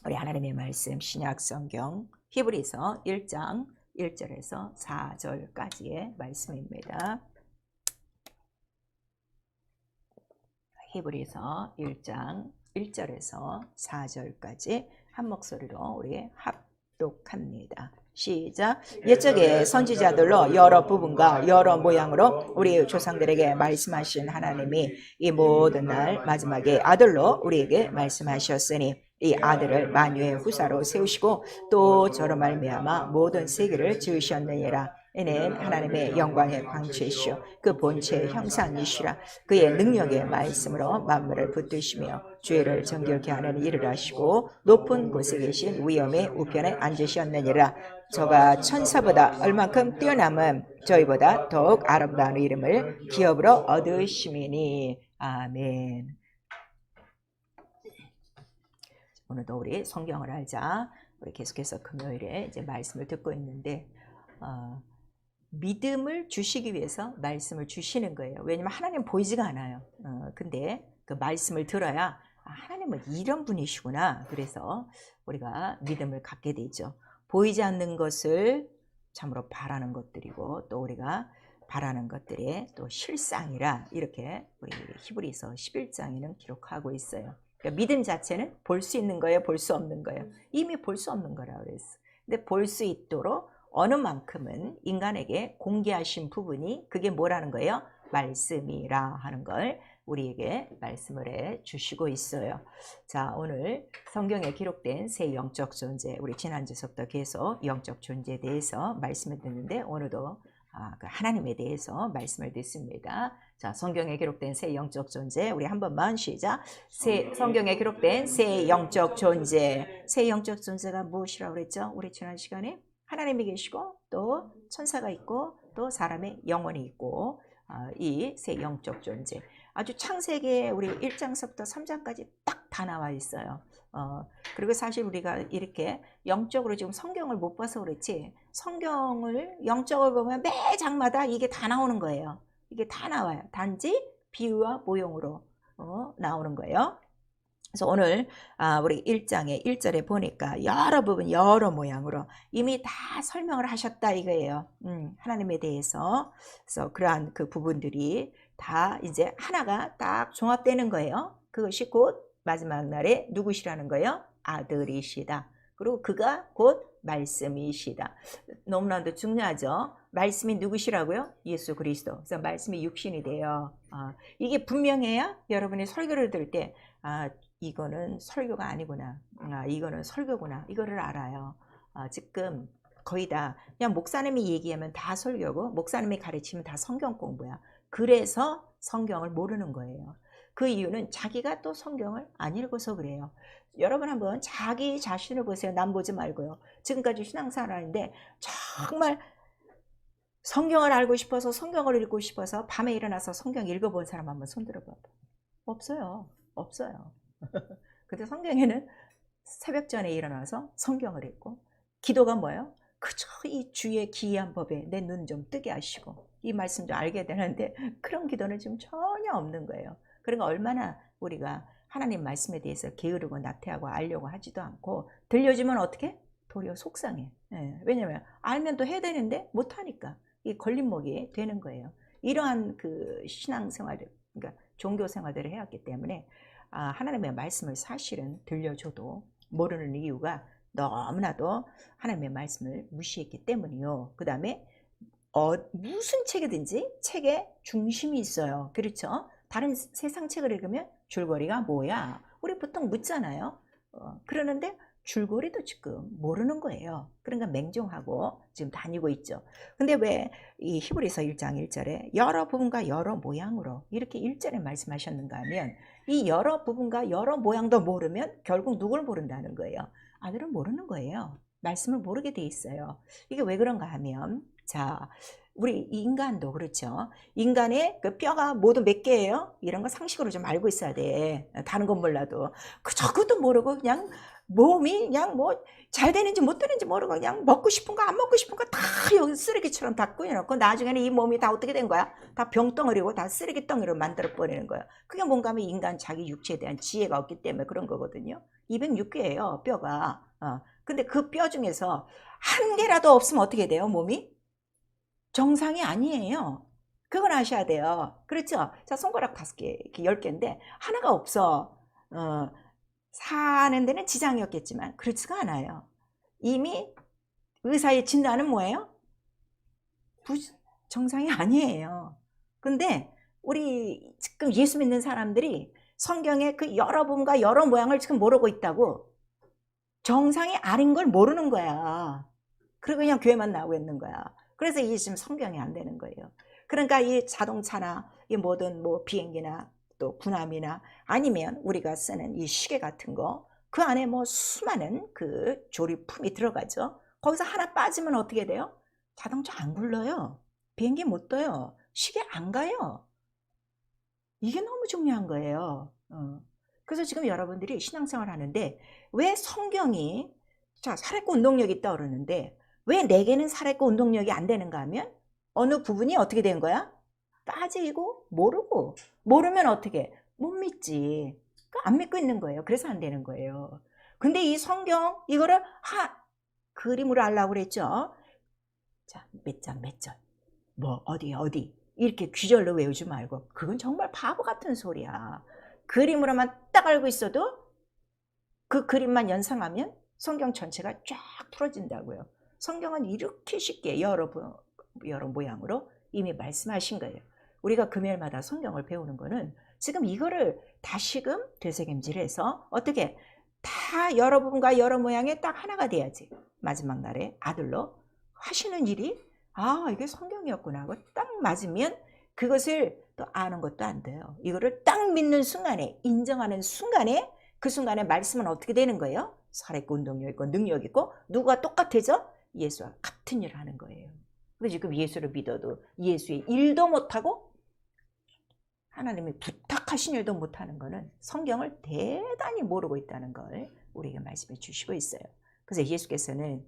우리 하나님의 말씀 신약 성경 히브리서 1장 1절에서 4절까지의 말씀입니다. 히브리서 1장 1절에서 4절까지 한 목소리로 우리 합독합니다. 시작. 옛적의 선지자들로 여러 부분과 여러 모양으로 우리 조상들에게 말씀하신 하나님이 이 모든 날 마지막에 아들로 우리에게 말씀하셨으니 이 아들을 만유의 후사로 세우시고 또 저로 말미암아 모든 세계를 지으셨느니라. 이는 하나님의 영광의 광채시요 그 본체의 형상이시라. 그의 능력의 말씀으로 만물을 붙드시며 죄를 정결케 하는 일을 하시고 높은 곳에 계신 위엄의 우편에 앉으셨느니라. 저가 천사보다 얼만큼 뛰어남은 저희보다 더욱 아름다운 이름을 기업으로 얻으심이니. 아멘. 오늘도 우리 성경을 알자. 우리 계속해서 금요일에 이제 말씀을 듣고 있는데 믿음을 주시기 위해서 말씀을 주시는 거예요. 왜냐면 하나님 보이지가 않아요. 근데 그 말씀을 들어야 하나님은 이런 분이시구나. 그래서 우리가 믿음을 갖게 되죠. 보이지 않는 것을 참으로 바라는 것들이고 또 우리가 바라는 것들의 또 실상이라 이렇게 우리 히브리서 11장에는 기록하고 있어요. 그러니까 믿음 자체는 볼 수 있는 거예요, 볼 수 없는 거예요. 이미 볼 수 없는 거라고 그랬어. 근데 볼 수 있도록 어느 만큼은 인간에게 공개하신 부분이 그게 뭐라는 거예요? 말씀이라 하는 걸 우리에게 말씀을 해 주시고 있어요. 자, 오늘 성경에 기록된 새 영적 존재, 우리 지난주부터 계속 영적 존재에 대해서 말씀을 듣는데 오늘도 그 하나님에 대해서 말씀을 듣습니다. 자, 성경에 기록된 새 영적 존재, 우리 한 번만 시작. 성경에 기록된 새 영적 존재, 새 영적 존재가 무엇이라고 그랬죠? 우리 지난 시간에 하나님이 계시고 또 천사가 있고 또 사람의 영혼이 있고 이 새 영적 존재 아주 창세기에 우리 1장서부터 3장까지 딱 다 나와 있어요. 그리고 사실 우리가 이렇게 영적으로 지금 성경을 못 봐서 그렇지 성경을 영적으로 보면 매 장마다 이게 다 나오는 거예요. 이게 다 나와요. 단지 비유와 모형으로 나오는 거예요. 그래서 오늘 우리 1장의 1절에 보니까 여러 부분 여러 모양으로 이미 다 설명을 하셨다 이거예요. 하나님에 대해서. 그래서 그러한 그 부분들이 다 이제 하나가 딱 종합되는 거예요. 그것이 곧 마지막 날에 누구시라는 거예요? 아들이시다. 그리고 그가 곧 말씀이시다. 너무나도 중요하죠. 말씀이 누구시라고요? 예수 그리스도. 그래서 말씀이 육신이 돼요. 이게 분명해야 여러분이 설교를 들을 때 이거는 설교가 아니구나. 이거는 설교구나. 이거를 알아요. 지금 거의 다 그냥 목사님이 얘기하면 다 설교고 목사님이 가르치면 다 성경 공부야. 그래서 성경을 모르는 거예요. 그 이유는 자기가 또 성경을 안 읽어서 그래요. 여러분 한번 자기 자신을 보세요. 남 보지 말고요. 지금까지 신앙생활 하는데 정말 성경을 알고 싶어서 성경을 읽고 싶어서 밤에 일어나서 성경 읽어본 사람 한번 손들어 봐봐. 없어요. 없어요. 근데 성경에는 새벽 전에 일어나서 성경을 읽고 기도가 뭐예요? 그저 이 주의 기이한 법에 내 눈 좀 뜨게 하시고 이 말씀 좀 알게 되는데 그런 기도는 지금 전혀 없는 거예요. 그러니까 얼마나 우리가 하나님 말씀에 대해서 게으르고 나태하고 알려고 하지도 않고 들려주면 어떻게? 도리어 속상해. 왜냐면 알면 또 해야 되는데 못하니까 이 걸림목이 되는 거예요. 이러한 그 신앙생활, 그러니까 종교생활들을 해왔기 때문에 하나님의 말씀을 사실은 들려줘도 모르는 이유가 너무나도 하나님의 말씀을 무시했기 때문이요. 그 다음에 무슨 책이든지 책에 중심이 있어요. 그렇죠? 다른 세상 책을 읽으면 줄거리가 뭐야? 우리 보통 묻잖아요. 그러는데 줄거리도 지금 모르는 거예요. 그러니까 맹종하고 지금 다니고 있죠. 근데 왜 이 히브리서 1장 1절에 여러 부분과 여러 모양으로 이렇게 1절에 말씀하셨는가 하면 이 여러 부분과 여러 모양도 모르면 결국 누굴 모른다는 거예요. 아들은 모르는 거예요. 말씀을 모르게 돼 있어요. 이게 왜 그런가 하면 자, 우리 인간도 그렇죠. 인간의 그 뼈가 모두 몇 개예요? 이런 거 상식으로 좀 알고 있어야 돼. 다른 건 몰라도. 그것도 모르고 그냥 몸이 그냥 뭐 잘 되는지 못 되는지 모르고 그냥 먹고 싶은 거 안 먹고 싶은 거 다 여기 쓰레기처럼 다 꾸며놓고 나중에는 이 몸이 다 어떻게 된 거야? 다 병덩어리고 다 쓰레기덩어리로 만들어 버리는 거야. 그게 뭔가 하면 인간 자기 육체에 대한 지혜가 없기 때문에 그런 거거든요. 206개예요 뼈가. 근데 그 뼈 중에서 한 개라도 없으면 어떻게 돼요 몸이? 정상이 아니에요. 그건 아셔야 돼요. 그렇죠? 자, 손가락 5개, 이렇게 10개인데 하나가 없어. 사는 데는 지장이 없겠지만 그렇지가 않아요. 이미 의사의 진단은 뭐예요? 정상이 아니에요. 근데 우리 지금 예수 믿는 사람들이 성경의 그 여러 부분과 여러 모양을 지금 모르고 있다고. 정상이 아닌 걸 모르는 거야. 그리고 그냥 교회만 나오고 있는 거야. 그래서 이게 지금 성경이 안 되는 거예요. 그러니까 이 자동차나 이 모든 뭐 비행기나 또 군함이나 아니면 우리가 쓰는 이 시계 같은 거, 그 안에 뭐 수많은 그 조립품이 들어가죠. 거기서 하나 빠지면 어떻게 돼요? 자동차 안 굴러요. 비행기 못 떠요. 시계 안 가요. 이게 너무 중요한 거예요. 그래서 지금 여러분들이 신앙생활 하는데 왜 성경이 자 살아있고 운동력이 있다 그러는데 왜 내게는 살아있고 운동력이 안 되는가 하면 어느 부분이 어떻게 된 거야? 빠지고 모르고 모르면 어떻게? 못 믿지. 그러니까 안 믿고 있는 거예요. 그래서 안 되는 거예요. 근데 이 성경 이거를 그림으로 하려고 그랬죠. 자, 몇 장 몇 절 뭐 어디 이렇게 귀절로 외우지 말고 그건 정말 바보 같은 소리야. 그림으로만 딱 알고 있어도 그 그림만 연상하면 성경 전체가 쫙 풀어진다고요. 성경은 이렇게 쉽게 여러 모양으로 이미 말씀하신 거예요. 우리가 금요일마다 성경을 배우는 거는 지금 이거를 다시금 되새김질해서 어떻게 다 여러 부분과 여러 모양의 딱 하나가 돼야지 마지막 날에 아들로 하시는 일이 이게 성경이었구나 하고 딱 맞으면 그것을 또 아는 것도 안 돼요. 이거를 딱 믿는 순간에 인정하는 순간에 그 순간에 말씀은 어떻게 되는 거예요? 살아있고 운동력 있고 능력 있고 누가 똑같아져? 예수와 같은 일을 하는 거예요. 근데 지금 예수를 믿어도 예수의 일도 못하고 하나님이 부탁하신 일도 못하는 거는 성경을 대단히 모르고 있다는 걸 우리에게 말씀해 주시고 있어요. 그래서 예수께서는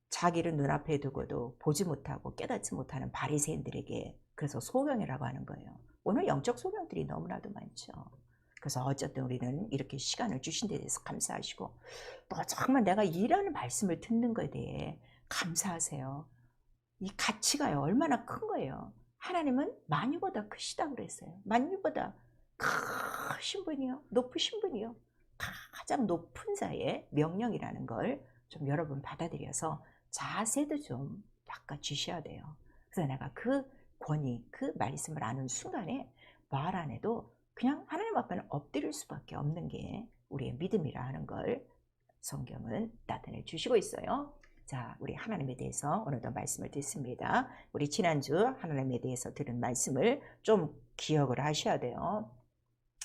자기를 눈앞에 두고도 보지 못하고 깨닫지 못하는 바리새인들에게 그래서 소경이라고 하는 거예요. 오늘 영적 소경들이 너무나도 많죠. 그래서 어쨌든 우리는 이렇게 시간을 주신 데 대해서 감사하시고 또 정말 내가 이런 말씀을 듣는 것에 대해 감사하세요. 이 가치가요 얼마나 큰 거예요. 하나님은 만유보다 크시다고 그랬어요. 만유보다 크신 분이요 높으신 분이요 가장 높은 자의 명령이라는 걸 좀 여러분 받아들여서 자세도 좀 바꿔주셔야 돼요. 그래서 내가 그 권위, 그 말씀을 아는 순간에 말 안 해도 그냥 하나님 앞에는 엎드릴 수밖에 없는 게 우리의 믿음이라 하는 걸 성경은 나타내 주시고 있어요. 자, 우리 하나님에 대해서 오늘도 말씀을 듣습니다. 우리 지난주 하나님에 대해서 들은 말씀을 좀 기억을 하셔야 돼요.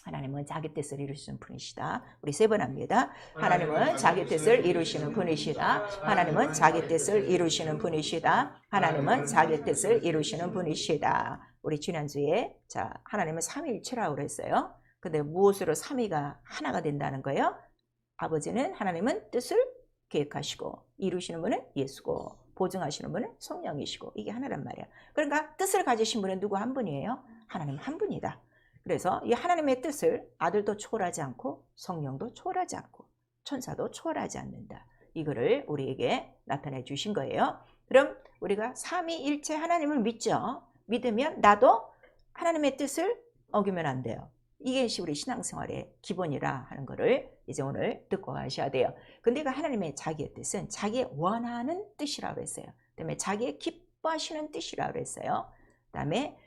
하나님은 자기 뜻을 이루시는 분이시다. 우리 3번 합니다. 하나님은 자기 뜻을 이루시는 분이시다. 하나님은 자기 뜻을 이루시는 분이시다. 하나님은 자기 뜻을 이루시는 분이시다. 우리 지난주에 자 하나님은 삼위일체라고 그랬어요. 근데 무엇으로 삼위가 하나가 된다는 거예요? 아버지는 하나님은 뜻을 계획하시고 이루시는 분은 예수고 보증하시는 분은 성령이시고 이게 하나란 말이야. 그러니까 뜻을 가지신 분은 누구 한 분이에요? 하나님 한 분이다. 그래서 이 하나님의 뜻을 아들도 초월하지 않고 성령도 초월하지 않고 천사도 초월하지 않는다. 이거를 우리에게 나타내 주신 거예요. 그럼 우리가 삼위일체 하나님을 믿죠. 믿으면 나도 하나님의 뜻을 어기면 안 돼요. 이게 우리 신앙생활의 기본이라 하는 거를 이제 오늘 듣고 가셔야 돼요. 근데 그 하나님의 자기의 뜻은 자기의 원하는 뜻이라고 했어요. 그다음에 자기의 기뻐하시는 뜻이라고 했어요. 그다음에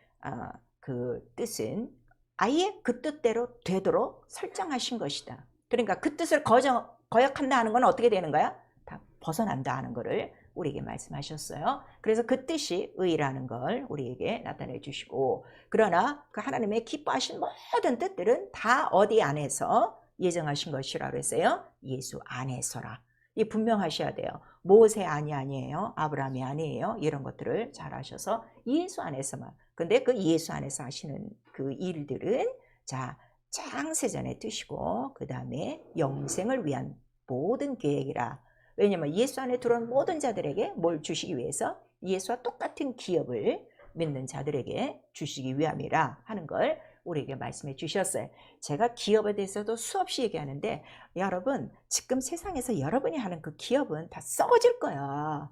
그 뜻은 아예 그 뜻대로 되도록 설정하신 것이다. 그러니까 그 뜻을 거역한다 하는 건 어떻게 되는 거야? 다 벗어난다 하는 거를 우리에게 말씀하셨어요. 그래서 그 뜻이 의라는 걸 우리에게 나타내 주시고 그러나 그 하나님의 기뻐하신 모든 뜻들은 다 어디 안에서 예정하신 것이라고 했어요? 예수 안에서라. 이 분명하셔야 돼요. 모세 안이 아니에요. 아브라함이 아니에요. 이런 것들을 잘 아셔서 예수 안에서만. 근데 그 예수 안에서 하시는 그 일들은 자 창세전의 뜻이고 그 다음에 영생을 위한 모든 계획이라. 왜냐하면 예수 안에 들어온 모든 자들에게 뭘 주시기 위해서? 예수와 똑같은 기업을 믿는 자들에게 주시기 위함이라 하는 걸 우리에게 말씀해 주셨어요. 제가 기업에 대해서도 수없이 얘기하는데 여러분 지금 세상에서 여러분이 하는 그 기업은 다 썩어질 거야.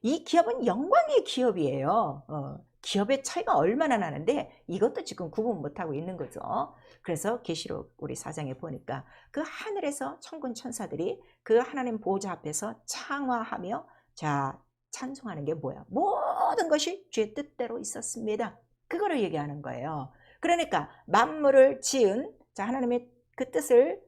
이 기업은 영광의 기업이에요. 기업의 차이가 얼마나 나는데 이것도 지금 구분 못하고 있는 거죠. 그래서 계시록 우리 4장에 보니까 그 하늘에서 천군 천사들이 그 하나님 보호자 앞에서 창화하며 자 찬송하는 게 뭐야? 모든 것이 주의 뜻대로 있었습니다. 그거를 얘기하는 거예요. 그러니까 만물을 지은 자 하나님의 그 뜻을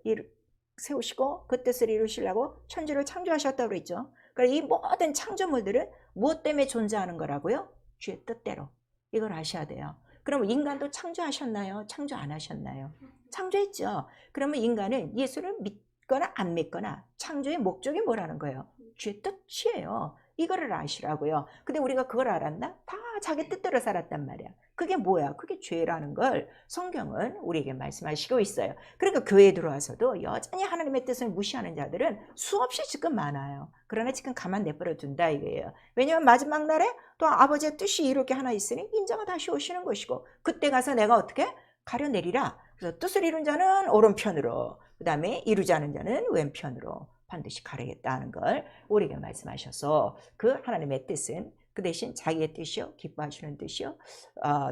세우시고 그 뜻을 이루시려고 천지를 창조하셨다고 그랬죠. 그러니까 이 모든 창조물들은 무엇 때문에 존재하는 거라고요? 주의 뜻대로. 이걸 아셔야 돼요. 그럼 인간도 창조하셨나요? 창조 안 하셨나요? 창조했죠. 그러면 인간은 예수를 믿거나 안 믿거나 창조의 목적이 뭐라는 거예요? 주의 뜻이에요. 이거를 아시라고요. 근데 우리가 그걸 알았나? 다 자기 뜻대로 살았단 말이야. 그게 뭐야? 그게 죄라는 걸 성경은 우리에게 말씀하시고 있어요. 그러니까 교회에 들어와서도 여전히 하나님의 뜻을 무시하는 자들은 수없이 지금 많아요. 그러나 지금 가만 내버려 둔다 이거예요. 왜냐하면 마지막 날에 또 아버지의 뜻이 이렇게 하나 있으니 인자가 다시 오시는 것이고 그때 가서 내가 어떻게? 가려내리라. 그래서 뜻을 이룬 자는 오른편으로 그 다음에 이루지 않은 자는 왼편으로 반드시 가르겠다는 걸 우리에게 말씀하셔서 그 하나님의 뜻은 그 대신 자기의 뜻이요 기뻐하시는 뜻이요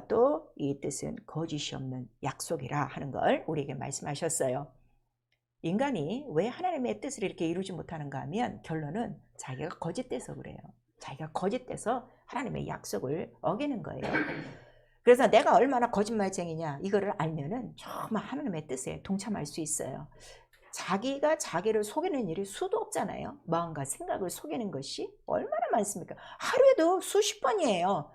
또 이 뜻은 거짓이 없는 약속이라 하는 걸 우리에게 말씀하셨어요. 인간이 왜 하나님의 뜻을 이렇게 이루지 못하는가 하면 결론은 자기가 거짓돼서 그래요. 자기가 거짓돼서 하나님의 약속을 어기는 거예요. 그래서 내가 얼마나 거짓말쟁이냐 이거를 알면은 정말 하나님의 뜻에 동참할 수 있어요. 자기가 자기를 속이는 일이 수도 없잖아요. 마음과 생각을 속이는 것이 얼마나 많습니까? 하루에도 수십 번이에요.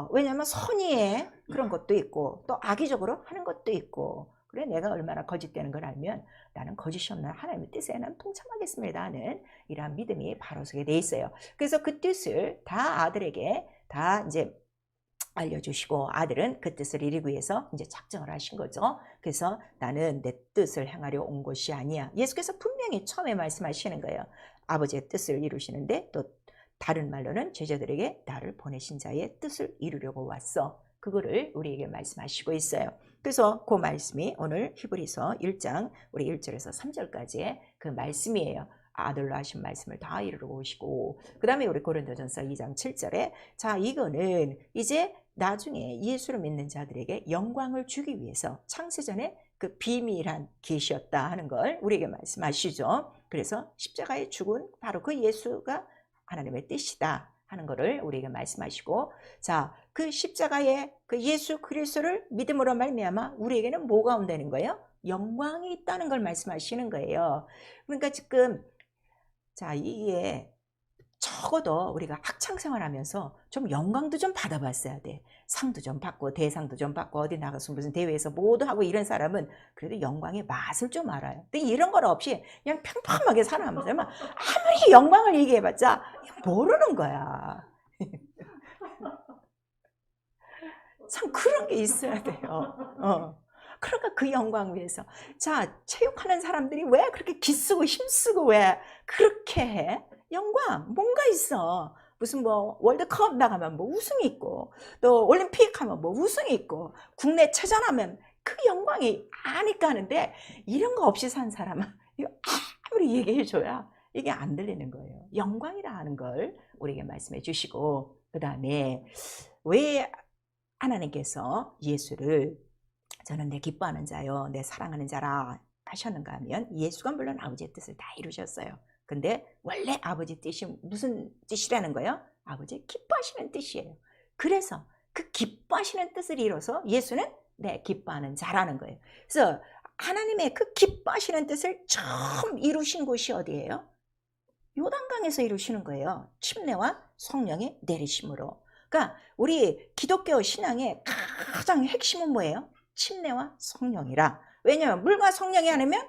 왜냐하면 선의의 그런 것도 있고 또 악의적으로 하는 것도 있고 그래 내가 얼마나 거짓되는 걸 알면 나는 거짓이 없는 하나님의 뜻에 난 동참하겠습니다 하는 이러한 믿음이 바로 서게 돼 있어요. 그래서 그 뜻을 다 아들에게 다 이제 알려주시고 아들은 그 뜻을 이루기 위해서 이제 작정을 하신 거죠. 그래서 나는 내 뜻을 행하려 온 것이 아니야. 예수께서 분명히 처음에 말씀하시는 거예요. 아버지의 뜻을 이루시는데 또 다른 말로는 제자들에게 나를 보내신 자의 뜻을 이루려고 왔어. 그거를 우리에게 말씀하시고 있어요. 그래서 그 말씀이 오늘 히브리서 1장 우리 1절에서 3절까지의 그 말씀이에요. 아들로 하신 말씀을 다 이루고 오시고 그 다음에 우리 고린도전서 2장 7절에 자 이거는 이제 나중에 예수를 믿는 자들에게 영광을 주기 위해서 창세전에 그 비밀한 계시였다 하는 걸 우리에게 말씀하시죠. 그래서 십자가에 죽은 바로 그 예수가 하나님의 뜻이다 하는 것을 우리에게 말씀하시고 자 그 십자가의 그 예수 그리스도를 믿음으로 말미암아 우리에게는 뭐가 온다는 거예요? 영광이 있다는 걸 말씀하시는 거예요. 그러니까 지금 자 이게 적어도 우리가 학창생활하면서 좀 영광도 좀 받아봤어야 돼. 상도 좀 받고 대상도 좀 받고 어디 나가서 무슨 대회에서 뭐도 하고 이런 사람은 그래도 영광의 맛을 좀 알아요. 근데 이런 건 없이 그냥 평범하게 살아가면서 아무리 영광을 얘기해봤자 모르는 거야. 참 그런 게 있어야 돼요. 그러니까 그 영광 위해서 자 체육하는 사람들이 왜 그렇게 기쓰고 힘쓰고 왜 그렇게 해? 영광 뭔가 있어. 무슨 뭐 월드컵 나가면 뭐 우승이 있고 또 올림픽 하면 뭐 우승이 있고 국내 체전하면 그 영광이 아니까 하는데 이런 거 없이 산 사람은 아무리 얘기해줘야 이게 안 들리는 거예요. 영광이라 하는 걸 우리에게 말씀해 주시고 그 다음에 왜 하나님께서 예수를 저는 내 기뻐하는 자요 내 사랑하는 자라 하셨는가 하면 예수가 물론 아버지의 뜻을 다 이루셨어요. 근데 원래 아버지 뜻이 무슨 뜻이라는 거예요? 아버지 기뻐하시는 뜻이에요. 그래서 그 기뻐하시는 뜻을 이뤄서 예수는 내 기뻐하는 자라는 거예요. 그래서 하나님의 그 기뻐하시는 뜻을 처음 이루신 곳이 어디예요? 요단강에서 이루시는 거예요. 침례와 성령의 내리심으로. 그러니까 우리 기독교 신앙의 가장 핵심은 뭐예요? 침례와 성령이라. 왜냐하면 물과 성령이 아니면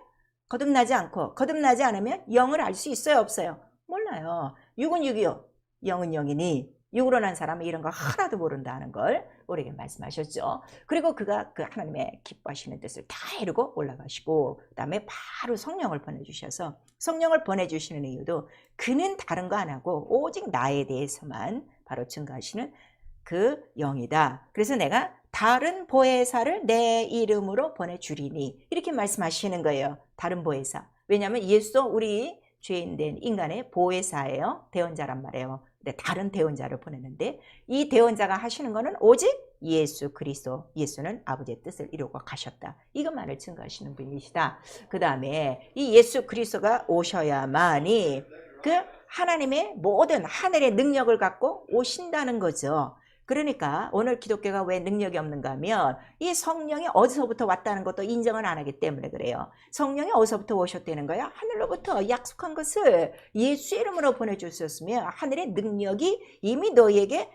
거듭나지 않고 거듭나지 않으면 영을 알 수 있어요 없어요? 몰라요. 육은 육이요 영은 영이니 육으로 난 사람은 이런 거 하나도 모른다는 걸 우리에게 말씀하셨죠. 그리고 그가 그 하나님의 기뻐하시는 뜻을 다 이루고 올라가시고 그 다음에 바로 성령을 보내주셔서 성령을 보내주시는 이유도 그는 다른 거 안 하고 오직 나에 대해서만 바로 증거하시는 그 영이다. 그래서 내가 다른 보혜사를 내 이름으로 보내주리니 이렇게 말씀하시는 거예요. 다른 보혜사. 왜냐하면 예수도 우리 죄인된 인간의 보혜사예요. 대언자란 말이에요. 근데 다른 대언자를 보냈는데 이 대언자가 하시는 거는 오직 예수 그리스도. 예수는 아버지의 뜻을 이루고 가셨다. 이것만을 증거하시는 분이시다. 그 다음에 이 예수 그리스도가 오셔야만이 그 하나님의 모든 하늘의 능력을 갖고 오신다는 거죠. 그러니까 오늘 기독교가 왜 능력이 없는가 하면 이 성령이 어디서부터 왔다는 것도 인정을 안 하기 때문에 그래요. 성령이 어디서부터 오셨다는 거야? 하늘로부터 약속한 것을 예수 이름으로 보내주셨으면 하늘의 능력이 이미 너희에게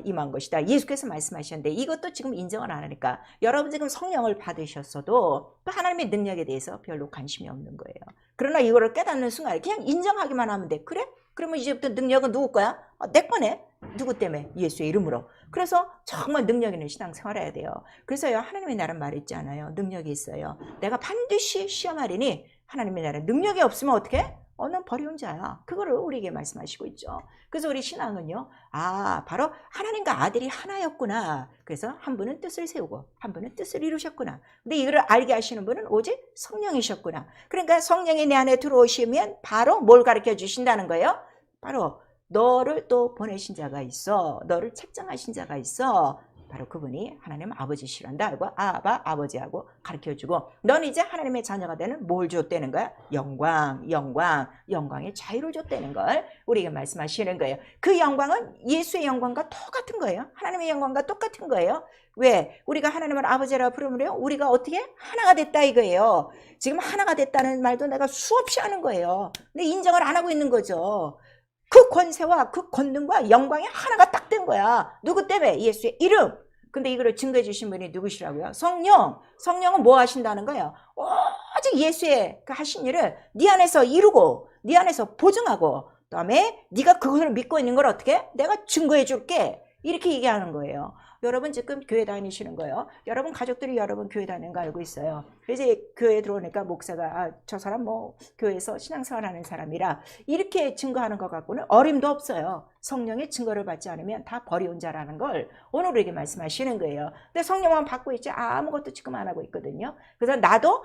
임한 것이다. 예수께서 말씀하셨는데 이것도 지금 인정을 안 하니까 여러분 지금 성령을 받으셨어도 또 하나님의 능력에 대해서 별로 관심이 없는 거예요. 그러나 이거를 깨닫는 순간에 그냥 인정하기만 하면 돼. 그래? 그러면 이제부터 능력은 누구 거야? 내 거네. 누구 때문에? 예수의 이름으로. 그래서 정말 능력 있는 신앙생활 해야 돼요. 그래서요 하나님의 나라는 말 있지 않아요? 능력이 있어요. 내가 반드시 시험하리니 하나님의 나라 능력이 없으면 어떻게? 넌 버려온 자야. 그거를 우리에게 말씀하시고 있죠. 그래서 우리 신앙은요 바로 하나님과 아들이 하나였구나. 그래서 한 분은 뜻을 세우고 한 분은 뜻을 이루셨구나. 근데 이거를 알게 하시는 분은 오직 성령이셨구나. 그러니까 성령이 내 안에 들어오시면 바로 뭘 가르쳐 주신다는 거예요? 바로 너를 또 보내신 자가 있어. 너를 책정하신 자가 있어. 바로 그분이 하나님 아버지시란다 하고 아버지하고 가르쳐주고 너는 이제 하나님의 자녀가 되는 뭘 줬다는 거야? 영광의 자유를 줬다는 걸 우리에게 말씀하시는 거예요. 그 영광은 예수의 영광과 똑같은 거예요. 하나님의 영광과 똑같은 거예요. 왜? 우리가 하나님을 아버지라 부르므요 우리가 어떻게? 하나가 됐다 이거예요. 지금 하나가 됐다는 말도 내가 수없이 하는 거예요. 근데 인정을 안 하고 있는 거죠. 그 권세와 그 권능과 영광이 하나가 딱 된 거야. 누구 때문에? 예수의 이름. 근데 이거를 증거해 주신 분이 누구시라고요? 성령. 성령은 뭐 하신다는 거예요? 오직 예수의 그 하신 일을 네 안에서 이루고 네 안에서 보증하고 그다음에 네가 그것을 믿고 있는 걸 어떻게? 내가 증거해 줄게. 이렇게 얘기하는 거예요. 여러분 지금 교회 다니시는 거예요. 여러분 가족들이 여러분 교회 다니는 거 알고 있어요. 이제 교회에 들어오니까 목사가 저 사람 뭐 교회에서 신앙생활하는 사람이라 이렇게 증거하는 것 갖고는 어림도 없어요. 성령의 증거를 받지 않으면 다 버려온 자라는 걸 오늘 우리에게 말씀하시는 거예요. 근데 성령만 받고 있지 아무것도 지금 안 하고 있거든요. 그래서 나도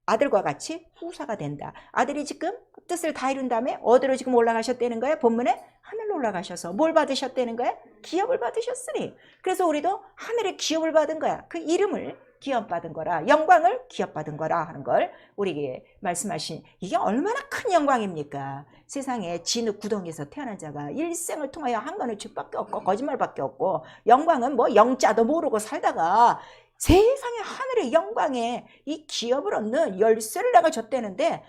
아들과 같이 후사가 된다. 아들이 지금 뜻을 다 이룬 다음에 어디로 지금 올라가셨다는 거예요? 본문에 하늘로 올라가셔서 뭘 받으셨다는 거예요? 기업을 받으셨으니. 그래서 우리도 하늘의 기업을 받은 거야. 그 이름을 기업받은 거라, 영광을 기업받은 거라 하는 걸 우리에게 말씀하신 이게 얼마나 큰 영광입니까? 세상에 진흙 구덩이에서 태어난 자가 일생을 통하여 한 건의 죄밖에 없고 거짓말밖에 없고 영광은 뭐 영자도 모르고 살다가 세상의 하늘의 영광에 이 기업을 얻는 열쇠를 내가 줬다는데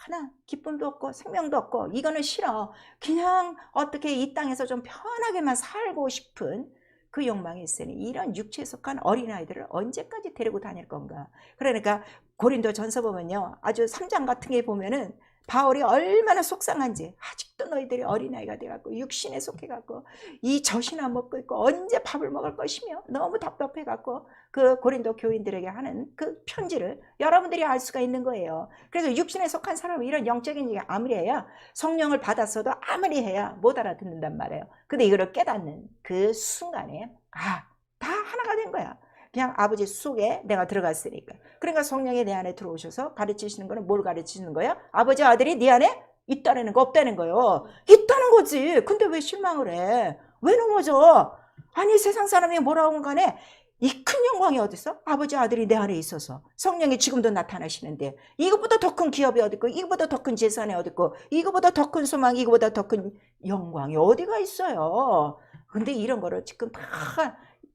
하나 기쁨도 없고 생명도 없고 이거는 싫어. 그냥 어떻게 이 땅에서 좀 편하게만 살고 싶은 그 욕망이 있으니 이런 육체에 속한 어린아이들을 언제까지 데리고 다닐 건가. 그러니까 고린도 전서 보면요 아주 3장 같은 게 보면은 바울이 얼마나 속상한지 아직도 너희들이 어린아이가 돼갖고 육신에 속해갖고 이 젖이나 먹고 있고 언제 밥을 먹을 것이며 너무 답답해갖고 그 고린도 교인들에게 하는 그 편지를 여러분들이 알 수가 있는 거예요. 그래서 육신에 속한 사람은 이런 영적인 얘기 아무리 해야 성령을 받았어도 아무리 해야 못 알아듣는단 말이에요. 근데 이거를 깨닫는 그 순간에 다 하나가 된 거야. 그냥 아버지 속에 내가 들어갔으니까. 그러니까 성령이 내 안에 들어오셔서 가르치시는 거는 뭘 가르치시는 거예요? 아버지 아들이 네 안에 있다는 거 없다는 거예요. 있다는 거지. 근데 왜 실망을 해? 왜 넘어져? 아니 세상 사람이 뭐라고 간에 이 큰 영광이 어딨어? 아버지 아들이 내 안에 있어서 성령이 지금도 나타나시는데 이것보다 더 큰 기업이 어디 있고 이것보다 더 큰 재산이 어디 있고 이것보다 더 큰 소망 이것보다 더 큰 영광이 어디가 있어요? 근데 이런 거를 지금 다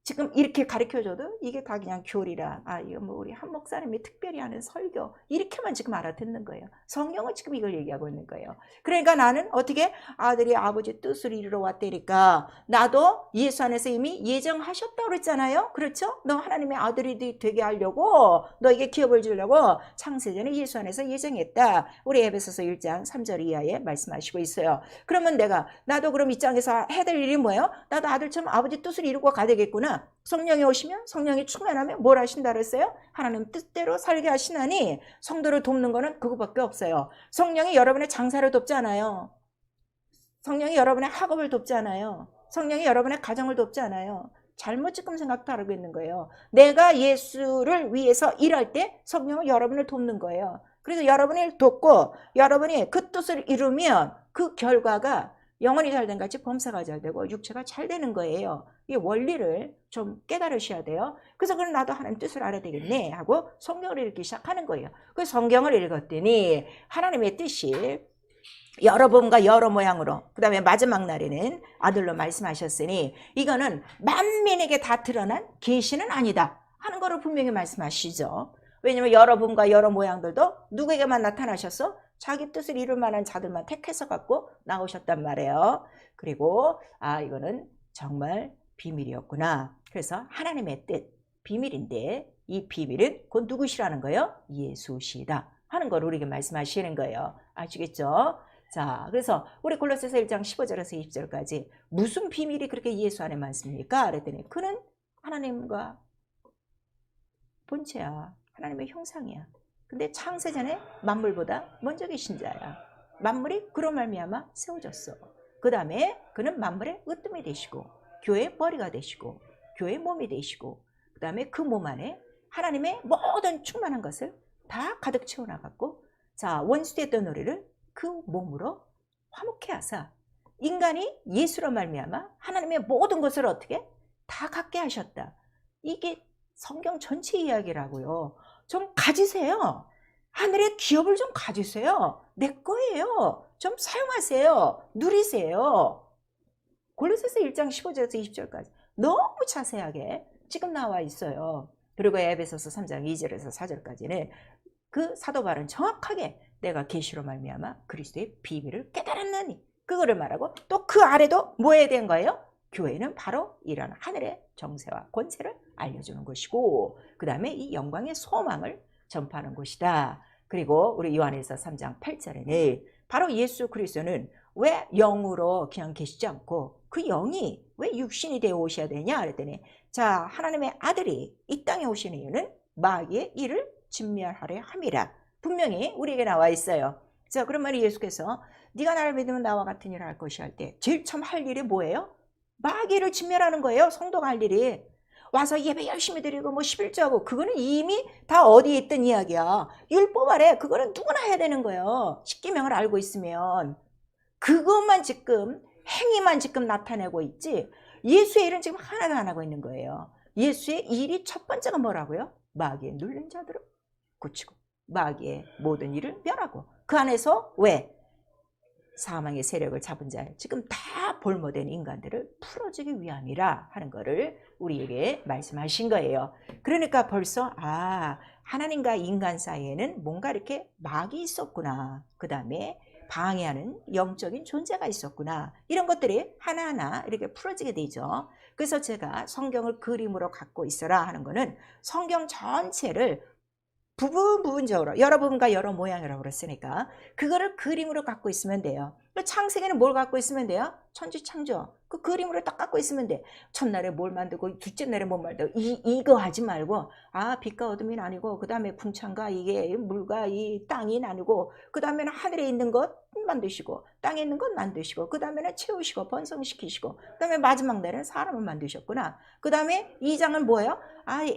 지금 이렇게 가르쳐줘도 이게 다 그냥 교리라, 이거 뭐 우리 한 목사님이 특별히 하는 설교, 이렇게만 지금 알아듣는 거예요. 성경은 지금 이걸 얘기하고 있는 거예요. 그러니까 나는 어떻게 아들이 아버지 뜻을 이루러 왔다니까, 나도 예수 안에서 이미 예정하셨다고 그랬잖아요. 그렇죠? 너 하나님의 아들이 되게 하려고, 너에게 기업을 주려고 창세전에 예수 안에서 예정했다. 우리 에베소서 1장 3절 이하에 말씀하시고 있어요. 그러면 나도 그럼 이 장에서 해야 될 일이 뭐예요? 나도 아들처럼 아버지 뜻을 이루고 가야 되겠구나. 성령이 오시면, 성령이 충만하면 뭘 하신다 그랬어요? 하나님 뜻대로 살게 하시나니 성도를 돕는 거는 그거밖에 없어요. 성령이 여러분의 장사를 돕지 않아요. 성령이 여러분의 학업을 돕지 않아요. 성령이 여러분의 가정을 돕지 않아요. 잘못 지금 생각하고 있는 거예요. 내가 예수를 위해서 일할 때 성령은 여러분을 돕는 거예요. 그래서 여러분을 돕고 여러분이 그 뜻을 이루면 그 결과가 영혼이 잘된 같이 범사가 잘 되고 육체가 잘 되는 거예요. 이 원리를 좀 깨달으셔야 돼요. 그래서 그럼 나도 하나님 뜻을 알아야 되겠네 하고 성경을 읽기 시작하는 거예요. 그 성경을 읽었더니 하나님의 뜻이 여러 번과 여러 모양으로, 그 다음에 마지막 날에는 아들로 말씀하셨으니 이거는 만민에게 다 드러난 계시는 아니다 하는 거를 분명히 말씀하시죠. 왜냐면 여러 번과 여러 모양들도 누구에게만 나타나셨어? 자기 뜻을 이룰 만한 자들만 택해서 갖고 나오셨단 말이에요. 그리고 이거는 정말 비밀이었구나. 그래서 하나님의 뜻, 비밀인데 이 비밀은 곧 누구시라는 거예요? 예수시다 하는 걸 우리에게 말씀하시는 거예요. 아시겠죠? 자, 그래서 우리 골로새서 1장 15절에서 20절까지 무슨 비밀이 그렇게 예수 안에 많습니까? 그랬더니 그는 하나님과 본체야. 하나님의 형상이야. 근데 창세전에 만물보다 먼저 계신 자야. 만물이 그로 말미암아 세워졌어. 그 다음에 그는 만물의 으뜸이 되시고 교회의 머리가 되시고 교회의 몸이 되시고 그 다음에 그 몸 안에 하나님의 모든 충만한 것을 다 가득 채워나갔고, 자, 원수되었던 우리를 그 몸으로 화목케 하사 인간이 예수로 말미암아 하나님의 모든 것을 어떻게 다 갖게 하셨다. 이게 성경 전체 이야기라고요. 좀 가지세요. 하늘의 기업을 좀 가지세요. 내 거예요. 좀 사용하세요. 누리세요. 골로새서 1장 15절에서 20절까지 너무 자세하게 지금 나와 있어요. 그리고 에베소서 3장 2절에서 4절까지는 그 사도 바울은 정확하게 내가 계시로 말미암아 그리스도의 비밀을 깨달았느니 그거를 말하고, 또 그 아래도 뭐 해야 되는 거예요? 교회는 바로 이런 하늘의 정세와 권세를 알려주는 것이고 그 다음에 이 영광의 소망을 전파하는 곳이다. 그리고 우리 요한일서 3장 8절에는 바로 예수 그리스도는 왜 영으로 그냥 계시지 않고 그 영이 왜 육신이 되어 오셔야 되냐 그랬더니, 자, 하나님의 아들이 이 땅에 오시는 이유는 마귀의 일을 진멸하려 함이라 분명히 우리에게 나와 있어요. 자, 그러면 예수께서 네가 나를 믿으면 나와 같은 일을 할 것이 할 때 제일 처음 할 일이 뭐예요? 마귀를 진멸하는 거예요. 성도가 할 일이. 와서 예배 열심히 드리고 뭐 11조하고 그거는 이미 다 어디에 있던 이야기야. 율법 아래 그거는 누구나 해야 되는 거예요. 십계명을 알고 있으면. 그것만 지금 행위만 지금 나타내고 있지 예수의 일은 지금 하나도 안 하고 있는 거예요. 예수의 일이 첫 번째가 뭐라고요? 마귀에 눌린 자들을 고치고 마귀의 모든 일을 멸하고 그 안에서 왜? 사망의 세력을 잡은 자, 지금 다 볼모된 인간들을 풀어주기 위함이라 하는 거를 우리에게 말씀하신 거예요. 그러니까 벌써 하나님과 인간 사이에는 뭔가 이렇게 막이 있었구나. 그 다음에 방해하는 영적인 존재가 있었구나. 이런 것들이 하나하나 이렇게 풀어지게 되죠. 그래서 제가 성경을 그림으로 갖고 있어라 하는 거는 성경 전체를 부분적으로 여러 부분과 여러 모양이라고 그랬으니까 그거를 그림으로 갖고 있으면 돼요. 창세기는 뭘 갖고 있으면 돼요? 천지창조. 그 그림으로 딱 갖고 있으면 돼. 첫날에 뭘 만들고 둘째 날에 뭘 만들고 이거 하지 말고 빛과 어둠이 나뉘고 그 다음에 궁창과 이게 물과 이 땅이 나뉘고 그 다음에는 하늘에 있는 것 만드시고 땅에 있는 것 만드시고 그 다음에는 채우시고 번성시키시고 그 다음에 마지막 날에는 사람을 만드셨구나. 그 다음에 2장은 뭐예요?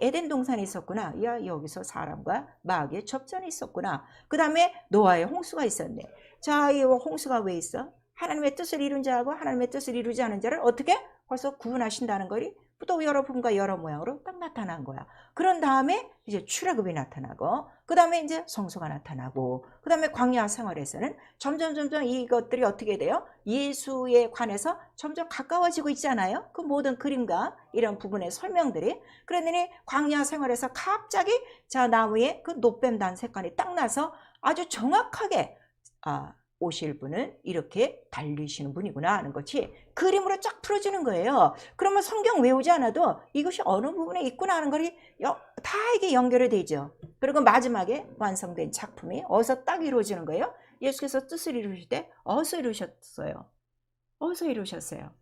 에덴 동산이 있었구나. 여기서 사람과 마귀의 접전이 있었구나. 그 다음에 노아의 홍수가 있었네. 자, 이 홍수가 왜 있어? 하나님의 뜻을 이룬 자하고 하나님의 뜻을 이루지 않은 자를 어떻게 벌써 구분하신다는 거리 또 여러 품과 여러 모양으로 딱 나타난 거야. 그런 다음에 이제 출애굽이 나타나고, 그 다음에 이제 성소가 나타나고, 그 다음에 광야 생활에서는 점점 이것들이 어떻게 돼요? 예수에 관해서 점점 가까워지고 있잖아요. 그 모든 그림과 이런 부분의 설명들이. 그러더니 광야 생활에서 갑자기 자 나무에 그 노뱀 단 색깔이 딱 나서 아주 정확하게 오실 분은 이렇게 달리시는 분이구나 하는 것이 그림으로 쫙 풀어지는 거예요. 그러면 성경 외우지 않아도 이것이 어느 부분에 있구나 하는 것이 다 이게 연결이 되죠. 그리고 마지막에 완성된 작품이 어디서 딱 이루어지는 거예요? 예수께서 뜻을 이루실 때 어디서 이루셨어요? 어디서 이루셨어요?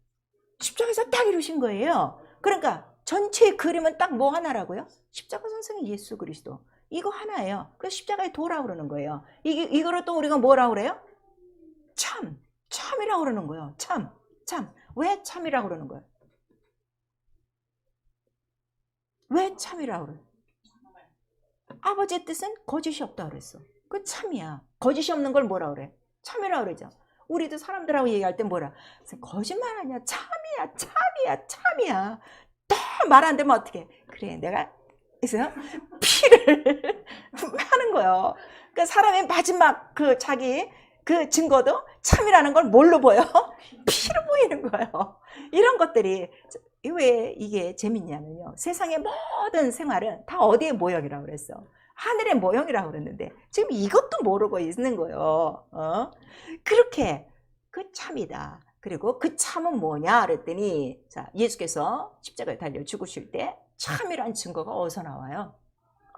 십자가에서 딱 이루신 거예요. 그러니까 전체 그림은 딱 뭐 하나라고요? 십자가 선생이 예수 그리스도. 이거 하나예요. 그래서 십자가에 도라 그러는 거예요. 이거를 또 우리가 뭐라 그래요? 참이라고 그러는 거예요. 참. 왜 참이라고 그러는 거예요? 왜 참이라고 그래요? 아버지의 뜻은 거짓이 없다고 그랬어. 그 참이야. 거짓이 없는 걸 뭐라 그래? 참이라고 그러죠. 우리도 사람들하고 얘기할 때 뭐라? 거짓말 아니야. 참이야. 또 말 안 되면 어떻게? 그래, 내가 그래서 피를 하는 거예요. 그러니까 사람의 마지막 그 자기 그 증거도 참이라는 걸 뭘로 보여? 피로 보이는 거예요. 이런 것들이 왜 이게 재밌냐면요. 세상의 모든 생활은 다 어디의 모형이라고 그랬어? 하늘의 모형이라고 그랬는데 지금 이것도 모르고 있는 거예요. 그렇게 그 참이다. 그리고 그 참은 뭐냐 그랬더니 자 예수께서 십자가에 달려 죽으실 때 참이란 증거가 어디서 나와요?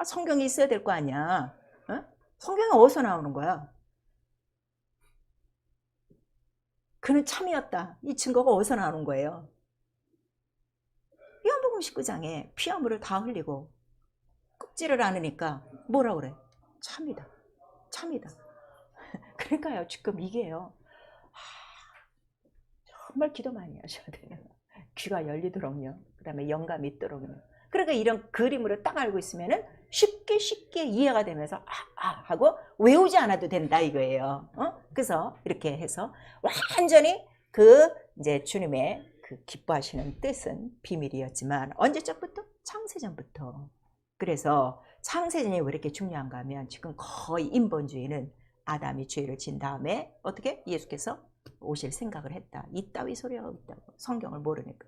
성경이 있어야 될 거 아니야. 성경이 어디서 나오는 거야? 그는 참이었다. 이 증거가 어디서 나오는 거예요? 요한복음 19장에 피와 물을 다 흘리고 꺾지를 않으니까 뭐라 그래? 참이다. 그러니까요. 지금 이게요. 정말 기도 많이 하셔야 돼요. 귀가 열리도록요. 그 다음에 영감이 있도록요. 그러니까 이런 그림으로 딱 알고 있으면은 쉽게 이해가 되면서 하고 외우지 않아도 된다 이거예요. 그래서 이렇게 해서 완전히 그 이제 주님의 그 기뻐하시는 뜻은 비밀이었지만 언제적부터? 창세전부터. 그래서 창세전이 왜 이렇게 중요한가 하면 지금 거의 인본주의는 아담이 죄를 진 다음에 어떻게? 예수께서 오실 생각을 했다. 이따위 소리가 있다고. 성경을 모르니까.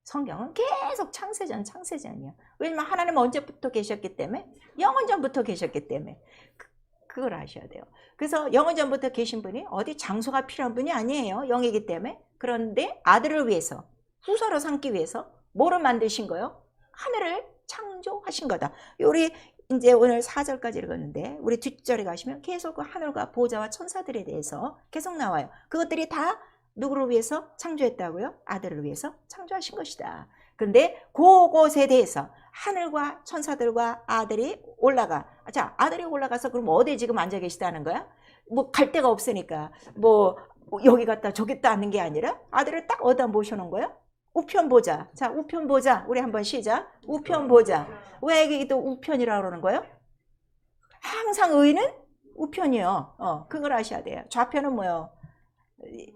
성경은 계속 창세전이야. 왜냐면 하나님은 언제부터 계셨기 때문에? 영원전부터 계셨기 때문에. 그걸 아셔야 돼요. 그래서 영원전부터 계신 분이 어디 장소가 필요한 분이 아니에요. 영이기 때문에. 그런데 아들을 위해서, 후사로 삼기 위해서 뭐를 만드신 거예요? 하늘을 창조하신 거다. 우리 이제 오늘 4절까지 읽었는데 우리 뒷절에 가시면 계속 그 하늘과 보좌와 천사들에 대해서 계속 나와요. 그것들이 다 누구를 위해서 창조했다고요? 아들을 위해서 창조하신 것이다. 그런데 그곳에 대해서 하늘과 천사들과 아들이 올라가. 자, 아들이 올라가서 그럼 어디에 지금 앉아 계시다는 거야? 뭐 갈 데가 없으니까 뭐 여기 갔다 저기 갔다 하는 게 아니라 아들을 딱 어디다 모셔놓은 거야? 우편 보자. 자, 우편 보자. 우리 한번 시작. 우편 보자. 왜 이게 또 우편이라고 그러는 거예요? 항상 의는 우편이요. 그걸 아셔야 돼요. 좌편은 뭐예요?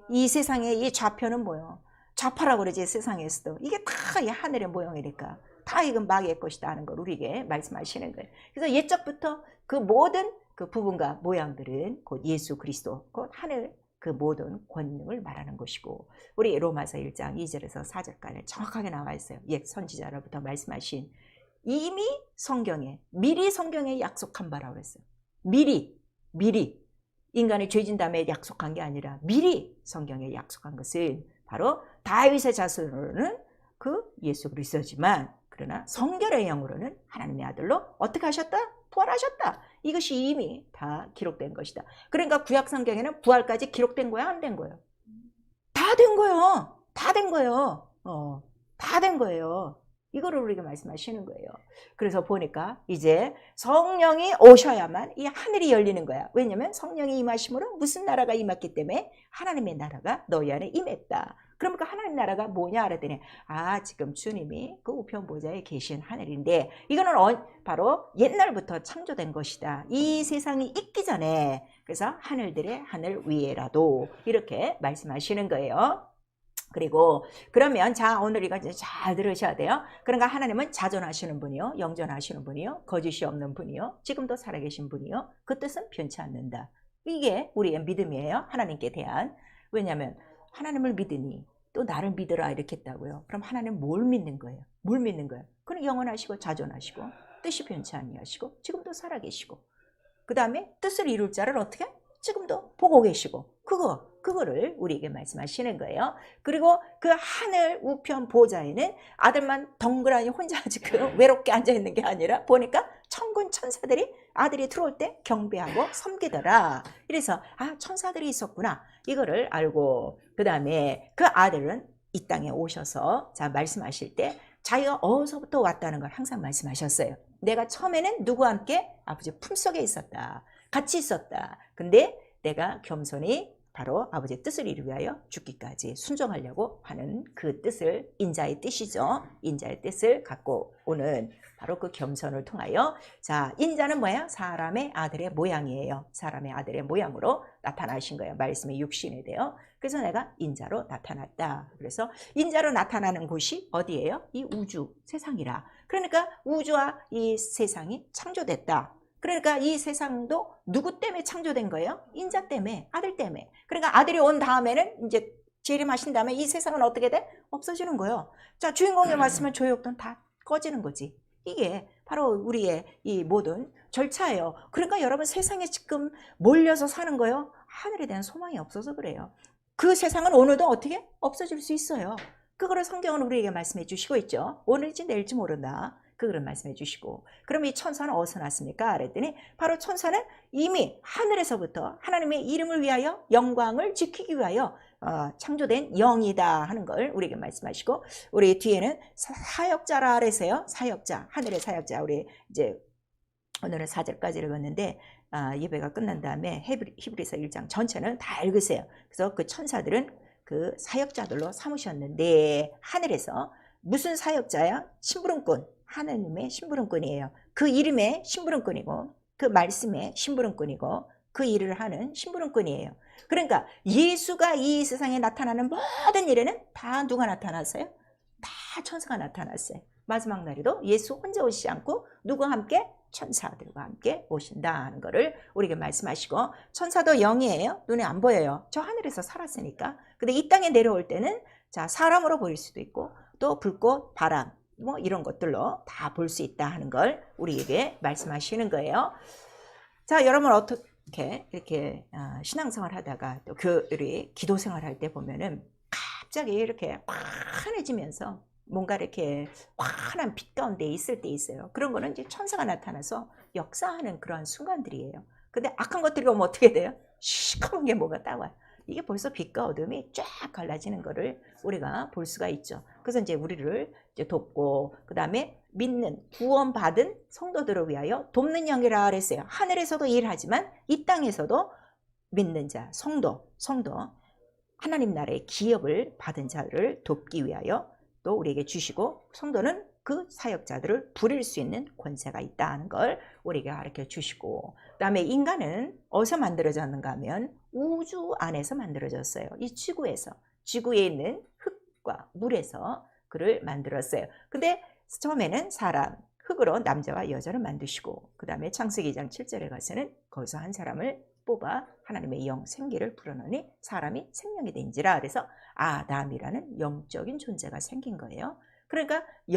이 세상의 이 좌편은 뭐예요? 좌파라고 그러지 세상에서도. 이게 다 이 하늘의 모형이니까. 다 이건 마귀의 것이다 하는 걸 우리에게 말씀하시는 거예요. 그래서 옛적부터 그 모든 그 부분과 모양들은 곧 예수 그리스도, 곧 하늘 그 모든 권능을 말하는 것이고 우리 로마서 1장 2절에서 4절까지 정확하게 나와 있어요. 옛 선지자로부터 말씀하신 이미 성경에 미리 성경에 약속한 바라고 그랬어요. 미리 인간이 죄진 다음에 약속한 게 아니라 미리 성경에 약속한 것은 바로 다윗의 자손으로는 그 예수 그리스도지만 그러나 성결의 영으로는 하나님의 아들로 어떻게 하셨다? 부활하셨다. 이것이 이미 다 기록된 것이다. 그러니까 구약 성경에는 부활까지 기록된 거야? 안 된 거예요? 다 된 거예요. 다 된 거예요. 이거를 우리가 말씀하시는 거예요. 그래서 보니까 이제 성령이 오셔야만 이 하늘이 열리는 거야. 왜냐면 성령이 임하심으로 무슨 나라가 임했기 때문에 하나님의 나라가 너희 안에 임했다. 그러니까 하나님 나라가 뭐냐 알았더니 지금 주님이 그 우편 보좌에 계신 하늘인데 이거는 바로 옛날부터 창조된 것이다. 이 세상이 있기 전에. 그래서 하늘들의 하늘 위에라도 이렇게 말씀하시는 거예요. 그리고 그러면 자 오늘 이거 이제 잘 들으셔야 돼요. 그러니까 하나님은 자존하시는 분이요, 영존하시는 분이요, 거짓이 없는 분이요, 지금도 살아계신 분이요, 그 뜻은 변치 않는다. 이게 우리의 믿음이에요. 하나님께 대한. 왜냐하면 하나님을 믿으니 또 나를 믿으라 이렇게 했다고요. 그럼 하나님 뭘 믿는 거예요? 뭘 믿는 거예요? 그는 영원하시고 자존하시고 뜻이 변치 아니하시고 지금도 살아계시고 그 다음에 뜻을 이룰 자를 어떻게? 지금도 보고 계시고 그거를 우리에게 말씀하시는 거예요. 그리고 그 하늘 우편 보좌에는 아들만 덩그러니 혼자 지금 외롭게 앉아있는 게 아니라 보니까 천군 천사들이 아들이 들어올 때 경배하고 섬기더라. 그래서 아 천사들이 있었구나 이거를 알고 그 다음에 그 아들은 이 땅에 오셔서 자 말씀하실 때 자기가 어디서부터 왔다는 걸 항상 말씀하셨어요. 내가 처음에는 누구와 함께? 아버지 품속에 있었다. 같이 있었다. 근데 내가 겸손히 바로 아버지의 뜻을 이루기 위하여 죽기까지 순종하려고 하는 그 뜻을 인자의 뜻이죠. 인자의 뜻을 갖고 오는 바로 그 겸손을 통하여 자 인자는 뭐야? 사람의 아들의 모양이에요. 사람의 아들의 모양으로 나타나신 거예요. 말씀의 육신에 대해. 그래서 내가 인자로 나타났다. 그래서 인자로 나타나는 곳이 어디예요? 이 우주 세상이라. 그러니까 우주와 이 세상이 창조됐다. 그러니까 이 세상도 누구 때문에 창조된 거예요? 인자 때문에, 아들 때문에. 그러니까 아들이 온 다음에는 이제 재림하신 다음에 이 세상은 어떻게 돼? 없어지는 거예요. 자, 주인공이 왔으면 조역돈 다 꺼지는 거지. 이게 바로 우리의 이 모든 절차예요. 그러니까 여러분 세상에 지금 몰려서 사는 거예요. 하늘에 대한 소망이 없어서 그래요. 그 세상은 오늘도 어떻게? 없어질 수 있어요. 그거를 성경은 우리에게 말씀해 주시고 있죠. 오늘일지 내일지 모른다. 그거를 말씀해 주시고 그럼 이 천사는 어디서 났습니까? 그랬더니 바로 천사는 이미 하늘에서부터 하나님의 이름을 위하여 영광을 지키기 위하여 창조된 영이다 하는 걸 우리에게 말씀하시고 우리 뒤에는 사역자라 그래서요. 사역자, 하늘의 사역자. 우리 이제 오늘은 4절까지 읽었는데 예배가 끝난 다음에 히브리서 1장 전체는 다 읽으세요. 그래서 그 천사들은 그 사역자들로 삼으셨는데 하늘에서 무슨 사역자야? 심부름꾼. 하나님의 심부름꾼이에요. 그 이름의 심부름꾼이고 그 말씀의 심부름꾼이고 그 일을 하는 심부름꾼이에요. 그러니까 예수가 이 세상에 나타나는 모든 일에는 다 누가 나타났어요? 다 천사가 나타났어요. 마지막 날에도 예수 혼자 오시지 않고 누구와 함께? 천사들과 함께 오신다 하는 것을 우리에게 말씀하시고 천사도 영이에요. 눈에 안 보여요. 저 하늘에서 살았으니까. 근데 이 땅에 내려올 때는 자 사람으로 보일 수도 있고 또 불꽃, 바람 뭐 이런 것들로 다 볼 수 있다 하는 걸 우리에게 말씀하시는 거예요. 자 여러분 어떻게 이렇게 신앙생활 하다가 또 우리 기도생활 할 때 보면은 갑자기 이렇게 환해지면서 뭔가 이렇게 환한 빛 가운데 있을 때 있어요. 그런 거는 이제 천사가 나타나서 역사하는 그러한 순간들이에요. 근데 악한 것들이 오면 어떻게 돼요? 시커먼 게 뭐가 따와요. 이게 벌써 빛과 어둠이 쫙 갈라지는 거를 우리가 볼 수가 있죠. 그래서 이제 우리를 이제 돕고 그 다음에 믿는 구원받은 성도들을 위하여 돕는 영이라 그랬어요. 하늘에서도 일하지만 이 땅에서도 믿는 자, 성도 하나님 나라의 기업을 받은 자를 돕기 위하여 또 우리에게 주시고 성도는 그 사역자들을 부릴 수 있는 권세가 있다는 걸 우리에게 가르쳐 주시고 그 다음에 인간은 어디서 만들어졌는가 하면 우주 안에서 만들어졌어요. 이 지구에 있는 흙과 물에서 그를 만들었어요. 근데 처음에는 사람, 흙으로 남자와 여자를 만드시고 그 다음에 창세기 2장 7절에 가서는 거기서 한 사람을 뽑아 하나님의 영 생기를 불어넣으니 사람이 생명이 된지라. 그래서 아담이라는 영적인 존재가 생긴 거예요. 그러니까 이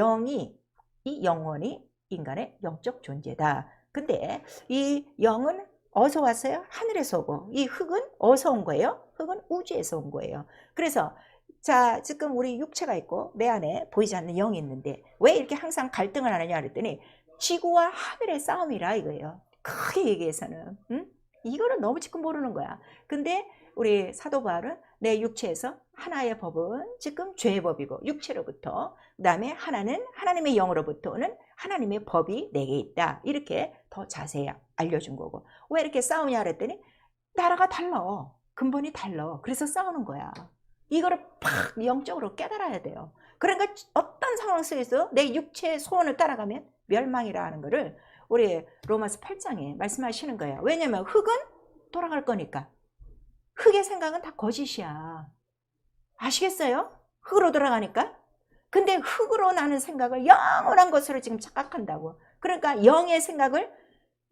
영혼이 인간의 영적 존재다. 근데 이 영은 어디서 왔어요? 하늘에서 오고 이 흙은 어디서 온 거예요? 흙은 우주에서 온 거예요. 그래서 자 지금 우리 육체가 있고 내 안에 보이지 않는 영이 있는데 왜 이렇게 항상 갈등을 하느냐 그랬더니 지구와 하늘의 싸움이라 이거예요. 크게 얘기해서는 이거를 너무 지금 모르는 거야. 근데 우리 사도 바울은 내 육체에서 하나의 법은 지금 죄의 법이고 육체로부터 그 다음에 하나는 하나님의 영으로부터 오는 하나님의 법이 내게 있다. 이렇게 더 자세히 알려준 거고 왜 이렇게 싸우냐 그랬더니 나라가 달라. 근본이 달라. 그래서 싸우는 거야. 이거를 팍 영적으로 깨달아야 돼요. 그러니까 어떤 상황 속에서 내 육체의 소원을 따라가면 멸망이라 하는 거를 우리 로마서 8장에 말씀하시는 거예요. 왜냐하면 흙은 돌아갈 거니까. 흙의 생각은 다 거짓이야. 아시겠어요? 흙으로 돌아가니까. 근데 흙으로 나는 생각을 영원한 것으로 지금 착각한다고. 그러니까 영의 생각을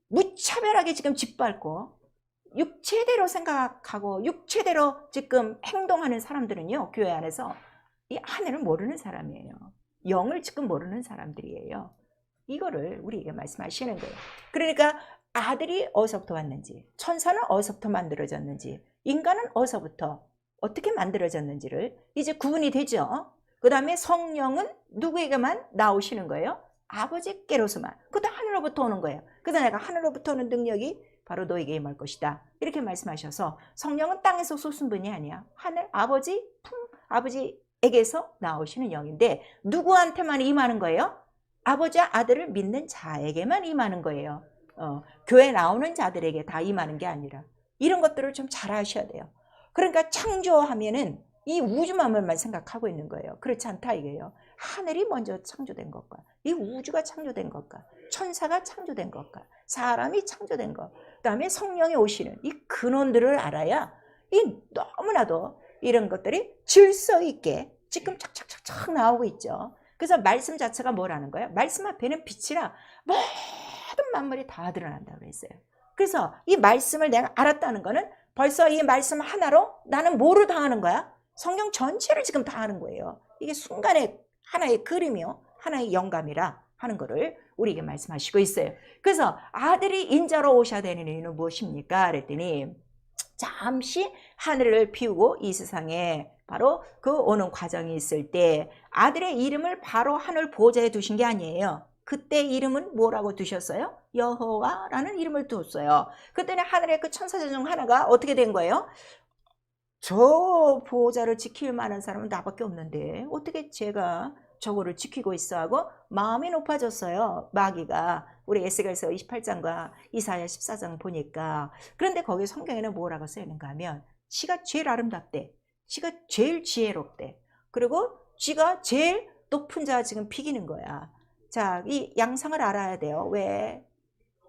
무차별하게 지금 짓밟고 육체대로 생각하고 육체대로 지금 행동하는 사람들은요, 교회 안에서 이 하늘을 모르는 사람이에요. 영을 지금 모르는 사람들이에요. 이거를 우리에게 말씀하시는 거예요. 그러니까 아들이 어디서부터 왔는지, 천사는 어디서부터 만들어졌는지, 인간은 어디서부터 어떻게 만들어졌는지를 이제 구분이 되죠. 그 다음에 성령은 누구에게만 나오시는 거예요? 아버지께로서만. 그것도 하늘로부터 오는 거예요. 그래서 내가 하늘로부터 오는 능력이 바로 너에게 임할 것이다, 이렇게 말씀하셔서 성령은 땅에서 솟은 분이 아니야. 하늘 아버지 아버지에게서 나오시는 영인데 누구한테만 임하는 거예요? 아버지와 아들을 믿는 자에게만 임하는 거예요. 교회 나오는 자들에게 다 임하는 게 아니라. 이런 것들을 좀 잘 아셔야 돼요. 그러니까 창조하면은 이 우주만물만 생각하고 있는 거예요. 그렇지 않다 이게요. 하늘이 먼저 창조된 것과 이 우주가 창조된 것과 천사가 창조된 것과 사람이 창조된 것, 그 다음에 성령이 오시는 이 근원들을 알아야 이 너무나도 이런 것들이 질서 있게 지금 착착착착 나오고 있죠. 그래서 말씀 자체가 뭐라는 거예요? 말씀 앞에는 빛이라 모든 만물이 다 드러난다고 그랬어요. 그래서 이 말씀을 내가 알았다는 거는 벌써 이 말씀 하나로 나는 뭐를 당하는 거야? 성경 전체를 지금 당하는 거예요. 이게 순간의 하나의 그림이요, 하나의 영감이라 하는 거를 우리에게 말씀하시고 있어요. 그래서 아들이 인자로 오셔야 되는 이유는 무엇입니까? 그랬더니 잠시 하늘을 피우고 이 세상에 바로 그 오는 과정이 있을 때 아들의 이름을 바로 하늘 보좌에 두신 게 아니에요. 그때 이름은 뭐라고 두셨어요? 여호와라는 이름을 두었어요. 그때는 하늘의 그 천사들 중 하나가 어떻게 된 거예요? 저 보호자를 지킬 만한 사람은 나밖에 없는데 어떻게 제가 저거를 지키고 있어 하고 마음이 높아졌어요. 마귀가. 우리 에스겔서 28장과 이사야 14장 보니까. 그런데 거기 성경에는 뭐라고 써있는가 하면 지가 제일 아름답대, 지가 제일 지혜롭대, 그리고 지가 제일 높은 자 지금 피기는 거야. 자, 이 양상을 알아야 돼요. 왜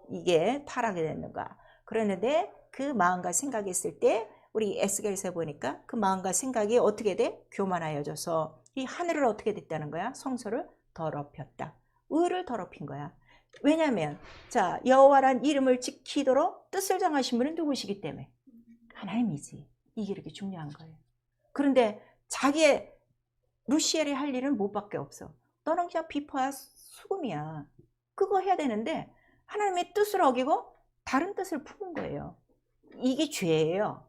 이게 타락이 됐는가. 그랬는데 그 마음과 생각이 있을 때 우리 에스겔서에 보니까 그 마음과 생각이 어떻게 돼? 교만하여져서 이 하늘을 어떻게 됐다는 거야? 성소를 더럽혔다. 의를 더럽힌 거야. 왜냐하면 자, 여호와란 이름을 지키도록 뜻을 정하신 분은 누구시기 때문에? 하나님이지. 이게 이렇게 중요한 거예요. 그런데 자기의 루시엘이 할 일은 뭐밖에 없어. 너는 그냥 비퍼야 수금이야. 그거 해야 되는데 하나님의 뜻을 어기고 다른 뜻을 품은 거예요. 이게 죄예요.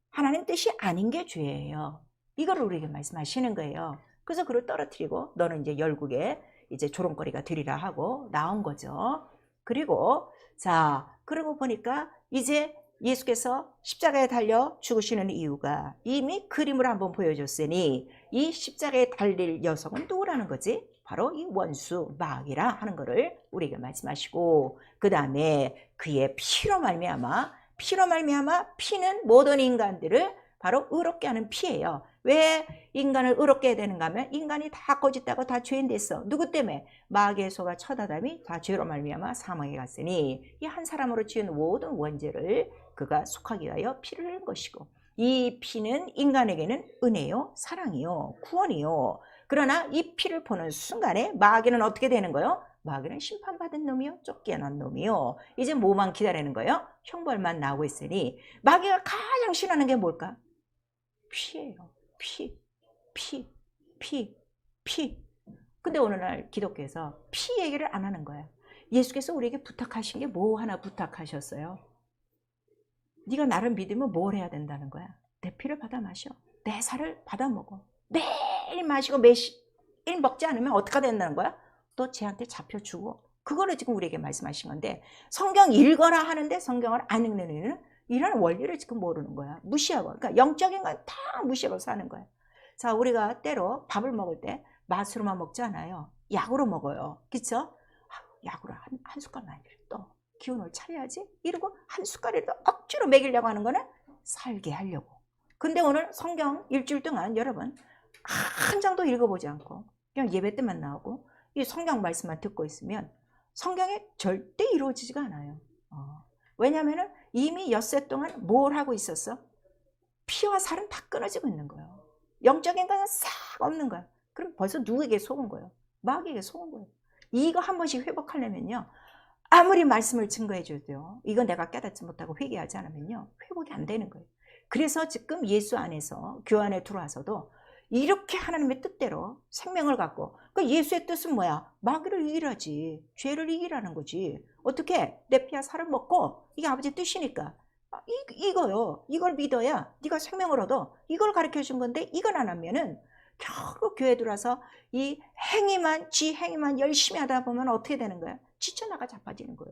하나님 뜻이 아닌 게 죄예요. 이걸 우리에게 말씀하시는 거예요. 그래서 그를 떨어뜨리고 너는 이제 열국에 이제 조롱거리가 되리라 하고 나온 거죠. 그리고 자, 그러고 보니까 이제 예수께서 십자가에 달려 죽으시는 이유가 이미 그림을 한번 보여줬으니 이 십자가에 달릴 여성은 누구라는 거지? 바로 이 원수 마귀라 하는 거를 우리에게 말씀하시고, 그 다음에 그의 피로 말미암아, 피는 모든 인간들을 바로 의롭게 하는 피예요. 왜 인간을 의롭게 해야 되는가 하면 인간이 다 거짓되고 다 죄인 됐어. 누구 때문에? 마귀의 소가 쳐다담이 다 죄로 말미암아 사망에 갔으니 이 한 사람으로 지은 모든 원죄를 그가 속하기 위하여 피를 흘린 것이고, 이 피는 인간에게는 은혜요, 사랑이요, 구원이요. 그러나 이 피를 보는 순간에 마귀는 어떻게 되는 거예요? 마귀는 심판받은 놈이요, 쫓겨난 놈이요. 이제 뭐만 기다리는 거예요? 형벌만 나오고 있으니 마귀가 가장 싫어하는 게 뭘까? 피예요. 피. 근데 어느 날 기독교에서 피 얘기를 안 하는 거야. 예수께서 우리에게 부탁하신 게 뭐 하나 부탁하셨어요? 네가 나를 믿으면 뭘 해야 된다는 거야? 내 피를 받아 마셔. 내 살을 받아 먹어. 매일 마시고 매일 먹지 않으면 어떻게 된다는 거야? 또 쟤한테 잡혀 죽어. 그거를 지금 우리에게 말씀하신 건데, 성경 읽어라 하는데 성경을 안 읽는 이유는 이런 원리를 지금 모르는 거야. 무시하고. 그러니까 영적인 건 다 무시하고 사는 거야. 자, 우리가 때로 밥을 먹을 때 맛으로만 먹지 않아요. 약으로 먹어요. 그쵸? 약으로 한 숟갈만 또 기운을 차려야지 이러고 한 숟갈이라도 억지로 먹이려고 하는 거는 살게 하려고. 근데 오늘 성경 일주일 동안 여러분 한 장도 읽어보지 않고 그냥 예배 때만 나오고 이 성경 말씀만 듣고 있으면 성경에 절대 이루어지지가 않아요. 왜냐하면 이미 엿새 동안 뭘 하고 있었어? 피와 살은 다 끊어지고 있는 거예요. 영적인 거는 싹 없는 거야. 그럼 벌써 누구에게 속은 거예요? 마귀에게 속은 거예요. 이거 한 번씩 회복하려면요, 아무리 말씀을 증거해 줘도요, 이거 내가 깨닫지 못하고 회개하지 않으면요, 회복이 안 되는 거예요. 그래서 지금 예수 안에서, 교회 안에 들어와서도 이렇게 하나님의 뜻대로 생명을 갖고, 그 예수의 뜻은 뭐야? 마귀를 이기라지, 죄를 이기라는 거지. 어떻게? 내 피와 살을 먹고, 이게 아버지 뜻이니까. 이거요. 이걸 믿어야 네가 생명을 얻어. 이걸 가르쳐 준 건데, 이걸 안 하면은 결국 교회 들어와서 이 지 행위만 열심히 하다 보면 어떻게 되는 거야? 지쳐나가 자빠지는 거예요.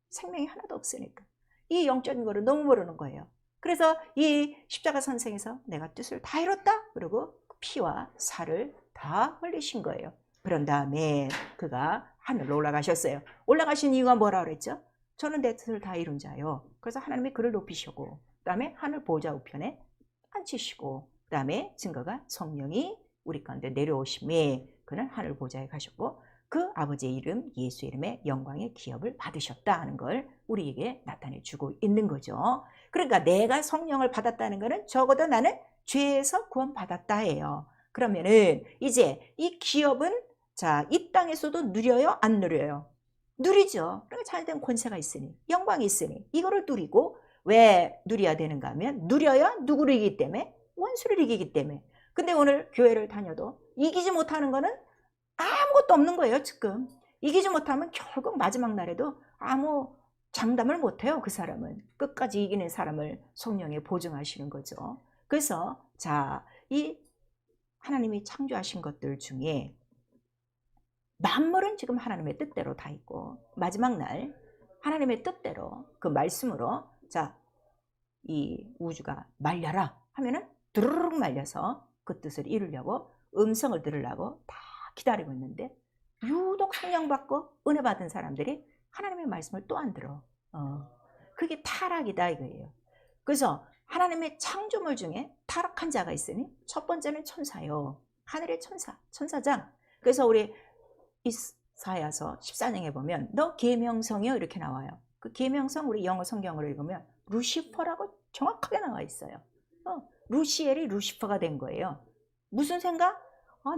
생명이 하나도 없으니까. 이 영적인 거를 너무 모르는 거예요. 그래서 이 십자가 선생에서 내가 뜻을 다 이뤘다. 그리고 피와 살을 다 흘리신 거예요. 그런 다음에 그가 하늘로 올라가셨어요. 올라가신 이유가 뭐라 그랬죠? 저는 내 뜻을 다 이룬 자요. 그래서 하나님이 그를 높이시고, 그 다음에 하늘 보좌 우편에 앉히시고, 그 다음에 증거가 성령이 우리 가운데 내려오심에 그는 하늘 보좌에 가셨고, 그 아버지의 이름, 예수 이름의 영광의 기업을 받으셨다 하는 걸 우리에게 나타내 주고 있는 거죠. 그러니까 내가 성령을 받았다는 것은 적어도 나는 죄에서 구원받았다예요. 그러면은 이제 이 기업은, 자, 이 땅에서도 누려요? 안 누려요? 누리죠. 그러니까 잘된 권세가 있으니, 영광이 있으니 이거를 누리고, 왜 누려야 되는가 하면, 누려야 누구를 이기기 때문에? 원수를 이기기 때문에. 근데 오늘 교회를 다녀도 이기지 못하는 거는 아무것도 없는 거예요. 지금 이기지 못하면 결국 마지막 날에도 아무 장담을 못해요. 그 사람은 끝까지 이기는 사람을 성령이 보증하시는 거죠. 그래서 자, 이 하나님이 창조하신 것들 중에 만물은 지금 하나님의 뜻대로 다 있고, 마지막 날 하나님의 뜻대로 그 말씀으로, 자, 이 우주가 말려라 하면은 두루룩 말려서 그 뜻을 이루려고, 음성을 들으려고 다 기다리고 있는데, 유독 성령 받고 은혜 받은 사람들이 하나님의 말씀을 또 안 들어. 그게 타락이다 이거예요. 그래서 하나님의 창조물 중에 타락한 자가 있으니 첫 번째는 천사요. 하늘의 천사, 천사장. 그래서 우리 이사야서 14장에 보면 너 계명성이요 이렇게 나와요. 그 계명성 우리 영어 성경으로 읽으면 루시퍼라고 정확하게 나와 있어요. 루시엘이 루시퍼가 된 거예요. 무슨 생각?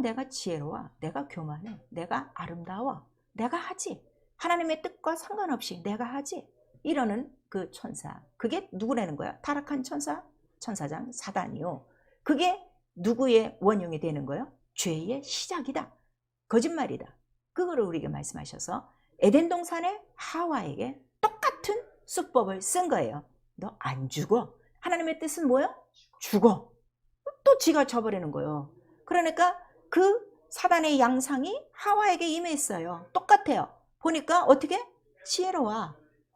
내가 지혜로워, 내가 교만해, 내가 아름다워, 내가 하지. 하나님의 뜻과 상관없이 내가 하지. 이러는 그 천사. 그게 누구라는 거야? 타락한 천사, 천사장 사단이요. 그게 누구의 원흉이 되는 거예요? 죄의 시작이다. 거짓말이다. 그거를 우리에게 말씀하셔서 에덴 동산의 하와에게 똑같은 수법을 쓴 거예요. 너 안 죽어. 하나님의 뜻은 뭐예요? 죽어. 또 지가 져버리는 거예요. 그러니까 그 사단의 양상이 하와에게 임했어요. 똑같아요. 보니까 어떻게? 지혜로워,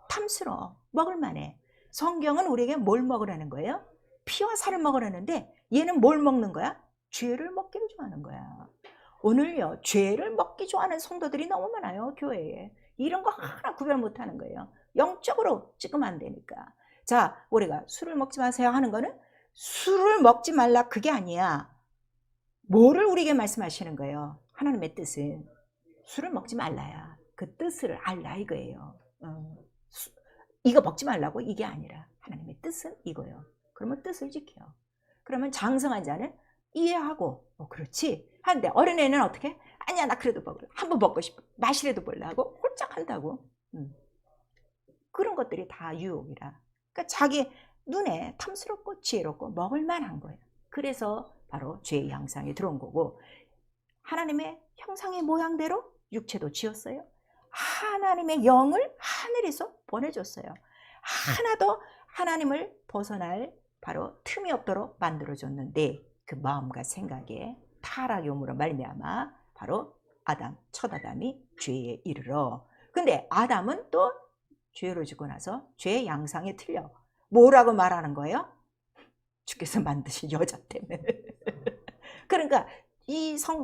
탐스러워, 먹을만해. 성경은 우리에게 뭘 먹으라는 거예요? 피와 살을 먹으라는데 얘는 뭘 먹는 거야? 죄를 먹기를 좋아하는 거야. 오늘요, 죄를 먹기 좋아하는 성도들이 너무 많아요. 교회에. 이런 거 하나 구별 못하는 거예요. 영적으로 찍으면 안 되니까. 자, 우리가 술을 먹지 마세요 하는 거는 술을 먹지 말라 그게 아니야. 뭐를 우리에게 말씀하시는 거예요? 하나님의 뜻은 술을 먹지 말라야. 그 뜻을 알라 이거예요. 이거 먹지 말라고 이게 아니라 하나님의 뜻은 이거예요. 그러면 뜻을 지켜. 그러면 장성한 자는 이해하고 그렇지 하는데, 어린애는 어떻게? 아니야, 나 그래도 먹을래. 한번 먹고 싶어. 맛이라도 볼래 하고 홀짝 한다고. 그런 것들이 다 유혹이라. 그러니까 자기 눈에 탐스럽고 지혜롭고 먹을 만한 거예요. 그래서 바로 죄의 양상이 들어온 거고, 하나님의 형상의 모양대로 육체도 지었어요. 하나님의 영을 하늘에서 보내줬어요. 하나도 하나님을 벗어날 바로 틈이 없도록 만들어줬는데, 그 마음과 생각에 타락이 오므로 말미암아 바로 첫 아담이 죄에 이르러. 근데 아담은 또 죄로 짓고 나서 죄의 양상에 틀려. 뭐라고 말하는 거예요? 주께서 만드신 여자 때문에. 그러니까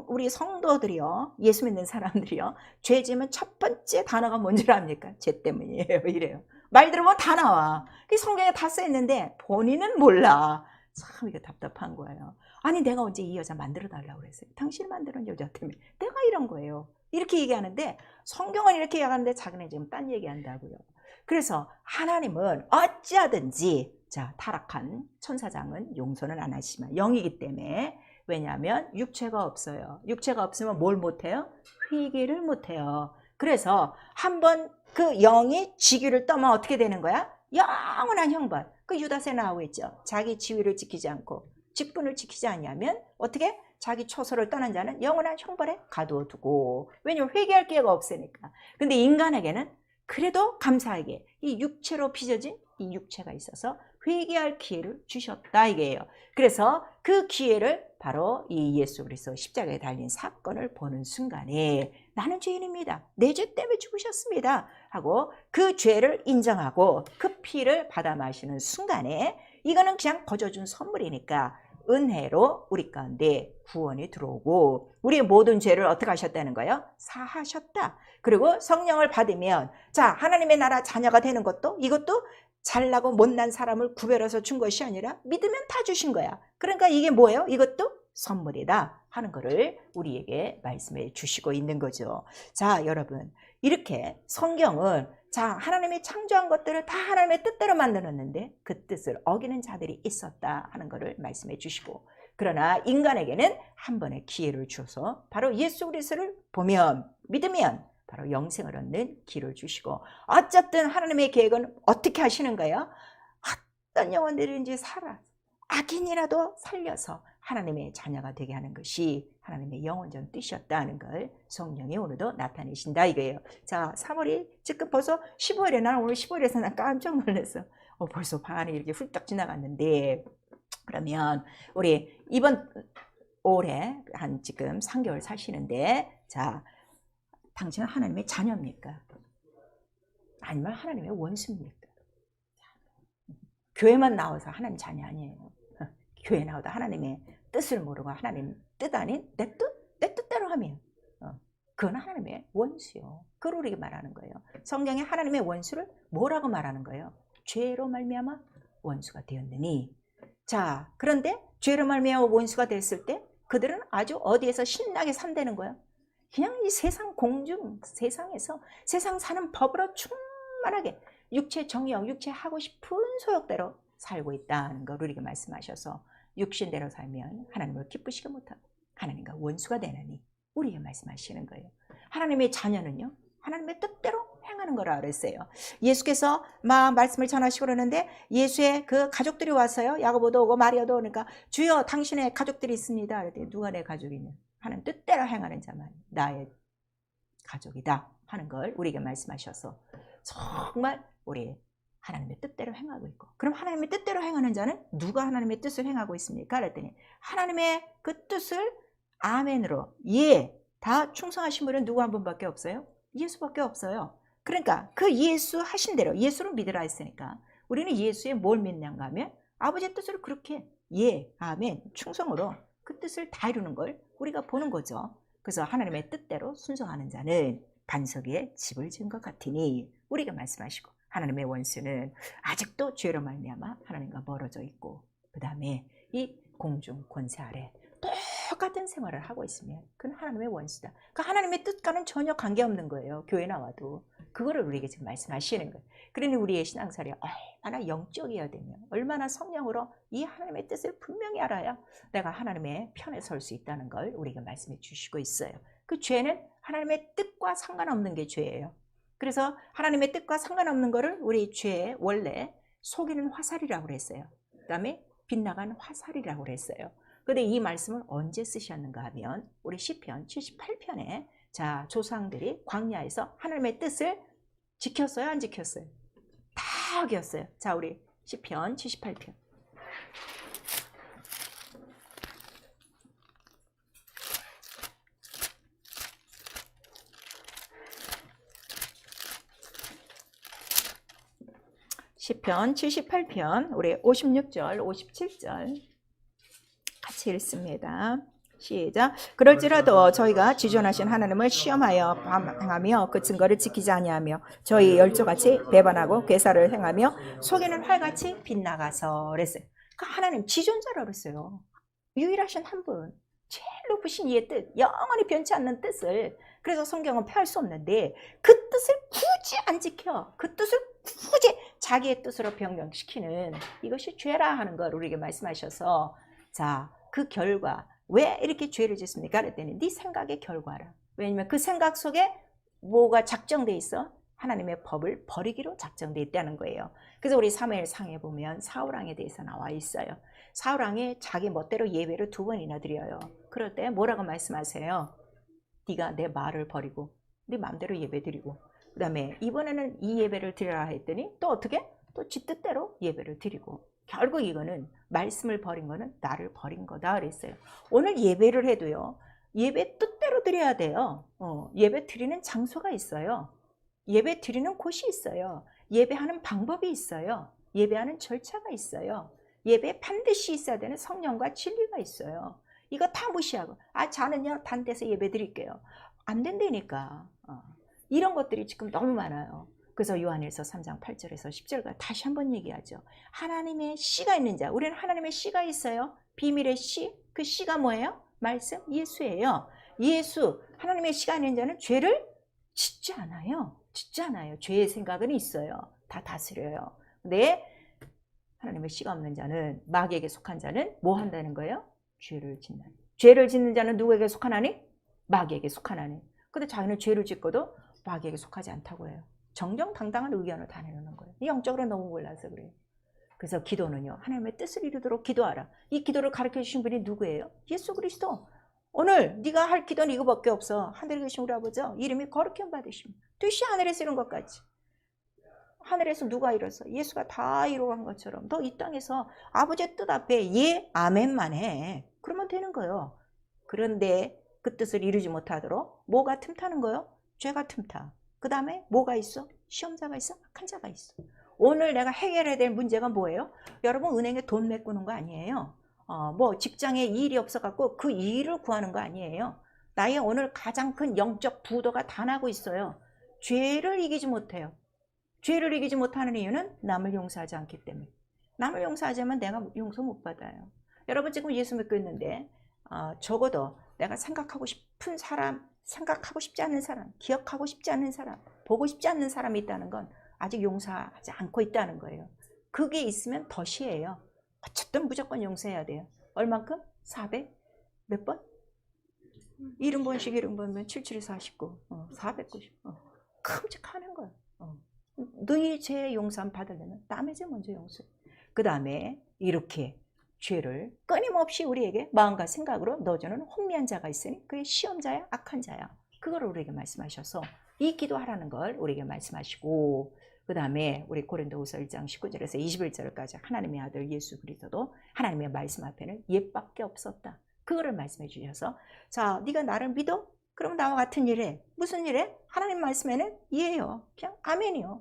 우리 성도들이요, 예수 믿는 사람들이요, 죄 지으면 첫 번째 단어가 뭔지 압니까? 죄 때문이에요. 이래요. 말 들으면 다 나와. 성경에 다 써있는데 본인은 몰라. 참 이게 답답한 거예요. 아니 내가 언제 이 여자 만들어 달라고 그랬어요? 당신이 만드는 여자 때문에 내가 이런 거예요. 이렇게 얘기하는데 성경은 이렇게 얘기하는데 자기는 지금 딴 얘기한다고요. 그래서 하나님은 어찌하든지, 자, 타락한 천사장은 용서는 안 하시지만 영이기 때문에 왜냐하면 육체가 없어요. 육체가 없으면 뭘 못해요? 회개를 못해요. 그래서 한번 그 영이 지위를 떠면 어떻게 되는 거야? 영원한 형벌. 그 유다서에 나오고 있죠. 자기 지위를 지키지 않고 직분을 지키지 않냐면 어떻게? 자기 처소를 떠난 자는 영원한 형벌에 가둬두고. 왜냐면 회개할 기회가 없으니까. 근데 인간에게는 그래도 감사하게 이 육체로 빚어진 이 육체가 있어서 회개할 기회를 주셨다 이게요. 그래서 그 기회를 바로 이 예수 그리스도 십자가에 달린 사건을 보는 순간에 나는 죄인입니다. 내 죄 때문에 죽으셨습니다. 하고 그 죄를 인정하고 그 피를 받아 마시는 순간에 이거는 그냥 거저준 선물이니까 은혜로 우리 가운데 구원이 들어오고 우리의 모든 죄를 어떻게 하셨다는 거예요? 사하셨다. 그리고 성령을 받으면 자 하나님의 나라 자녀가 되는 것도 이것도 잘나고 못난 사람을 구별해서 준 것이 아니라 믿으면 다 주신 거야. 그러니까 이게 뭐예요? 이것도 선물이다 하는 거를 우리에게 말씀해 주시고 있는 거죠. 자 여러분 이렇게 성경은 자 하나님이 창조한 것들을 다 하나님의 뜻대로 만들었는데 그 뜻을 어기는 자들이 있었다 하는 거를 말씀해 주시고 그러나 인간에게는 한 번의 기회를 주어서 바로 예수 그리스도를 보면 믿으면 바로 영생을 얻는 길을 주시고 어쨌든 하나님의 계획은 어떻게 하시는 거예요? 어떤 영혼들인지 살아 악인이라도 살려서 하나님의 자녀가 되게 하는 것이 하나님의 영원전 뜻이었다는 걸 성령이 오늘도 나타내신다 이거예요. 자 3월이 지금 벌써 15일에 나는 오늘 15일에서 난 깜짝 놀랐어. 벌써 반이 이렇게 훌쩍 지나갔는데 그러면 우리 이번 올해 한 지금 3개월 사시는데 자 당신은 하나님의 자녀입니까? 아니면 하나님의 원수입니까? 교회만 나와서 하나님 자녀 아니에요. 교회 나오다 하나님의 뜻을 모르고 하나님 뜻 아닌 내 뜻대로 하면 그건 하나님의 원수요. 그걸 우리에게 말하는 거예요. 성경에 하나님의 원수를 뭐라고 말하는 거예요? 죄로 말미암아 원수가 되었느니. 자 그런데 죄로 말미암아 원수가 됐을 때 그들은 아주 어디에서 신나게 산다는 거예요. 그냥 이 세상 공중 세상에서 세상 사는 법으로 충만하게 육체 정욕 육체 하고 싶은 소욕대로 살고 있다는 걸 우리에게 말씀하셔서 육신대로 살면 하나님을 기쁘시게 못하고 하나님과 원수가 되느니 우리에게 말씀하시는 거예요. 하나님의 자녀는요 하나님의 뜻대로 행하는 거라 그랬어요. 예수께서 막 말씀을 전하시고 그러는데 예수의 그 가족들이 왔어요. 야고보도 오고 마리아도 오니까 주여 당신의 가족들이 있습니다. 그랬더니 누가 내 가족이냐? 하나님 뜻대로 행하는 자만 나의 가족이다 하는 걸 우리에게 말씀하셔서 정말 우리 하나님의 뜻대로 행하고 있고 그럼 하나님의 뜻대로 행하는 자는 누가 하나님의 뜻을 행하고 있습니까? 그랬더니 하나님의 그 뜻을 아멘으로 예 다 충성하신 분은 누구 한 분밖에 없어요? 예수밖에 없어요. 그러니까 그 예수 하신 대로 예수를 믿으라 했으니까 우리는 예수의 뭘 믿는가 하면 아버지의 뜻을 그렇게 예 아멘 충성으로 그 뜻을 다 이루는 걸 우리가 보는 거죠. 그래서 하나님의 뜻대로 순종하는 자는 반석 위에 집을 지은 것 같으니 우리가 말씀하시고 하나님의 원수는 아직도 죄로 말미암아 하나님과 멀어져 있고 그 다음에 이 공중 권세 아래 똑같은 생활을 하고 있으면 그건 하나님의 원수다. 그 하나님의 뜻과는 전혀 관계없는 거예요. 교회 나와도. 그거를 우리에게 지금 말씀하시는 거예요. 그러니 우리의 신앙생활이 얼마나 영적이어야 되며 얼마나 성령으로 이 하나님의 뜻을 분명히 알아야 내가 하나님의 편에 설 수 있다는 걸 우리에게 말씀해 주시고 있어요. 그 죄는 하나님의 뜻과 상관없는 게 죄예요. 그래서 하나님의 뜻과 상관없는 거를 우리 죄의 원래 속이는 화살이라고 그랬어요. 그 다음에 빗나간 화살이라고 그랬어요. 그런데 이 말씀을 언제 쓰셨는가 하면 우리 시편 78편에 자 조상들이 광야에서 하나님의 뜻을 지켰어요? 안 지켰어요? 다 어겼어요. 자 우리 시편 78편 시편 78편 우리 56절 57절 같이 읽습니다. 시작. 그럴지라도 저희가 지존하신 하나님을 시험하여 행하며 그 증거를 지키지 아니하며 저희 열조같이 배반하고 괴사를 행하며 속이는 활같이 빗나가서 그랬어요. 그 하나님 지존자라고 그랬어요. 유일하신 한 분, 제일 높으신 이의 뜻, 영원히 변치 않는 뜻을 그래서 성경은 폐할 수 없는데 그 뜻을 굳이 안 지켜 그 뜻을 굳이 자기의 뜻으로 변경시키는 이것이 죄라 하는 걸 우리에게 말씀하셔서 자, 그 결과 왜 이렇게 죄를 짓습니까? 그랬더니 네 생각의 결과라. 왜냐면 그 생각 속에 뭐가 작정돼 있어? 하나님의 법을 버리기로 작정돼 있다는 거예요. 그래서 우리 사무엘상에 보면 사울왕에 대해서 나와 있어요. 사울왕이 자기 멋대로 예배를 2번이나 드려요. 그럴 때 뭐라고 말씀하세요? 네가 내 말을 버리고 네 마음대로 예배 드리고, 그 다음에 이번에는 이 예배를 드려라 했더니 또 어떻게? 또 지 뜻대로 예배를 드리고, 결국 이거는 말씀을 버린 거는 나를 버린 거다 그랬어요. 오늘 예배를 해도요, 예배 뜻대로 드려야 돼요. 예배 드리는 장소가 있어요. 예배 드리는 곳이 있어요. 예배하는 방법이 있어요. 예배하는 절차가 있어요. 예배에 반드시 있어야 되는 성령과 진리가 있어요. 이거 다 무시하고 저는요 단 데서 예배 드릴게요. 안 된다니까. 이런 것들이 지금 너무 많아요. 그래서 요한일서 3장 8절에서 10절과 다시 한번 얘기하죠. 하나님의 씨가 있는 자, 우리는 하나님의 씨가 있어요. 비밀의 씨, 그 씨가 뭐예요? 말씀, 예수예요. 예수, 하나님의 씨가 있는 자는 죄를 짓지 않아요. 짓지 않아요. 죄의 생각은 있어요. 다 다스려요. 근데 하나님의 씨가 없는 자는, 마귀에게 속한 자는 뭐 한다는 거예요? 죄를 짓는. 죄를 짓는 자는 누구에게 속하나니? 마귀에게 속하나니. 근데 자기는 죄를 짓고도 마귀에게 속하지 않다고 해요. 정정당당한 의견을 다 내놓는 거예요. 영적으로 너무 몰라서 그래요. 그래서 기도는요, 하나님의 뜻을 이루도록 기도하라. 이 기도를 가르쳐 주신 분이 누구예요? 예수 그리스도. 오늘 네가 할 기도는 이거밖에 없어. 하늘에 계신 우리 아버지 이름이 거룩히 받으시면 뜻이 하늘에서 이룬 것까지. 하늘에서 누가 이뤘어? 예수가 다 이루어간 것처럼 너 이 땅에서 아버지의 뜻 앞에 예, 아멘만 해. 그러면 되는 거예요. 그런데 그 뜻을 이루지 못하도록 뭐가 틈타는 거예요? 죄가 틈타. 그 다음에 뭐가 있어? 시험자가 있어? 악한 자가 있어. 오늘 내가 해결해야 될 문제가 뭐예요? 여러분 은행에 돈 메꾸는 거 아니에요. 뭐 직장에 일이 없어갖고 그 일을 구하는 거 아니에요. 나의 오늘 가장 큰 영적 부도가 다 나고 있어요. 죄를 이기지 못해요. 죄를 이기지 못하는 이유는 남을 용서하지 않기 때문에. 남을 용서하지 않으면 내가 용서 못 받아요. 여러분 지금 예수 믿고 있는데 적어도 내가 생각하고 싶은 사람, 생각하고 싶지 않은 사람, 기억하고 싶지 않은 사람, 보고 싶지 않는 사람이 있다는 건 아직 용서하지 않고 있다는 거예요. 그게 있으면 덫이에요. 어쨌든 무조건 용서해야 돼요. 얼만큼? 400? 몇 번? 70번씩 70번이면 77에 49. 490. 큼직하는 거예요. 너희 죄 용서함 받으려면 남의 죄 먼저 용서해. 그 다음에 이렇게 죄를 끊임없이 우리에게 마음과 생각으로 넣어주는 혼미한 자가 있으니 그게 시험자야, 악한 자야. 그걸 우리에게 말씀하셔서 이 기도하라는 걸 우리에게 말씀하시고, 그 다음에 우리 고린도후서 1장 19절에서 21절까지 하나님의 아들 예수 그리스도도 하나님의 말씀 앞에는 옛밖에 없었다. 그거를 말씀해 주셔서 자, 네가 나를 믿어? 그럼 나와 같은 일에 무슨 일에? 하나님 말씀에는 예요. 그냥 아멘이요.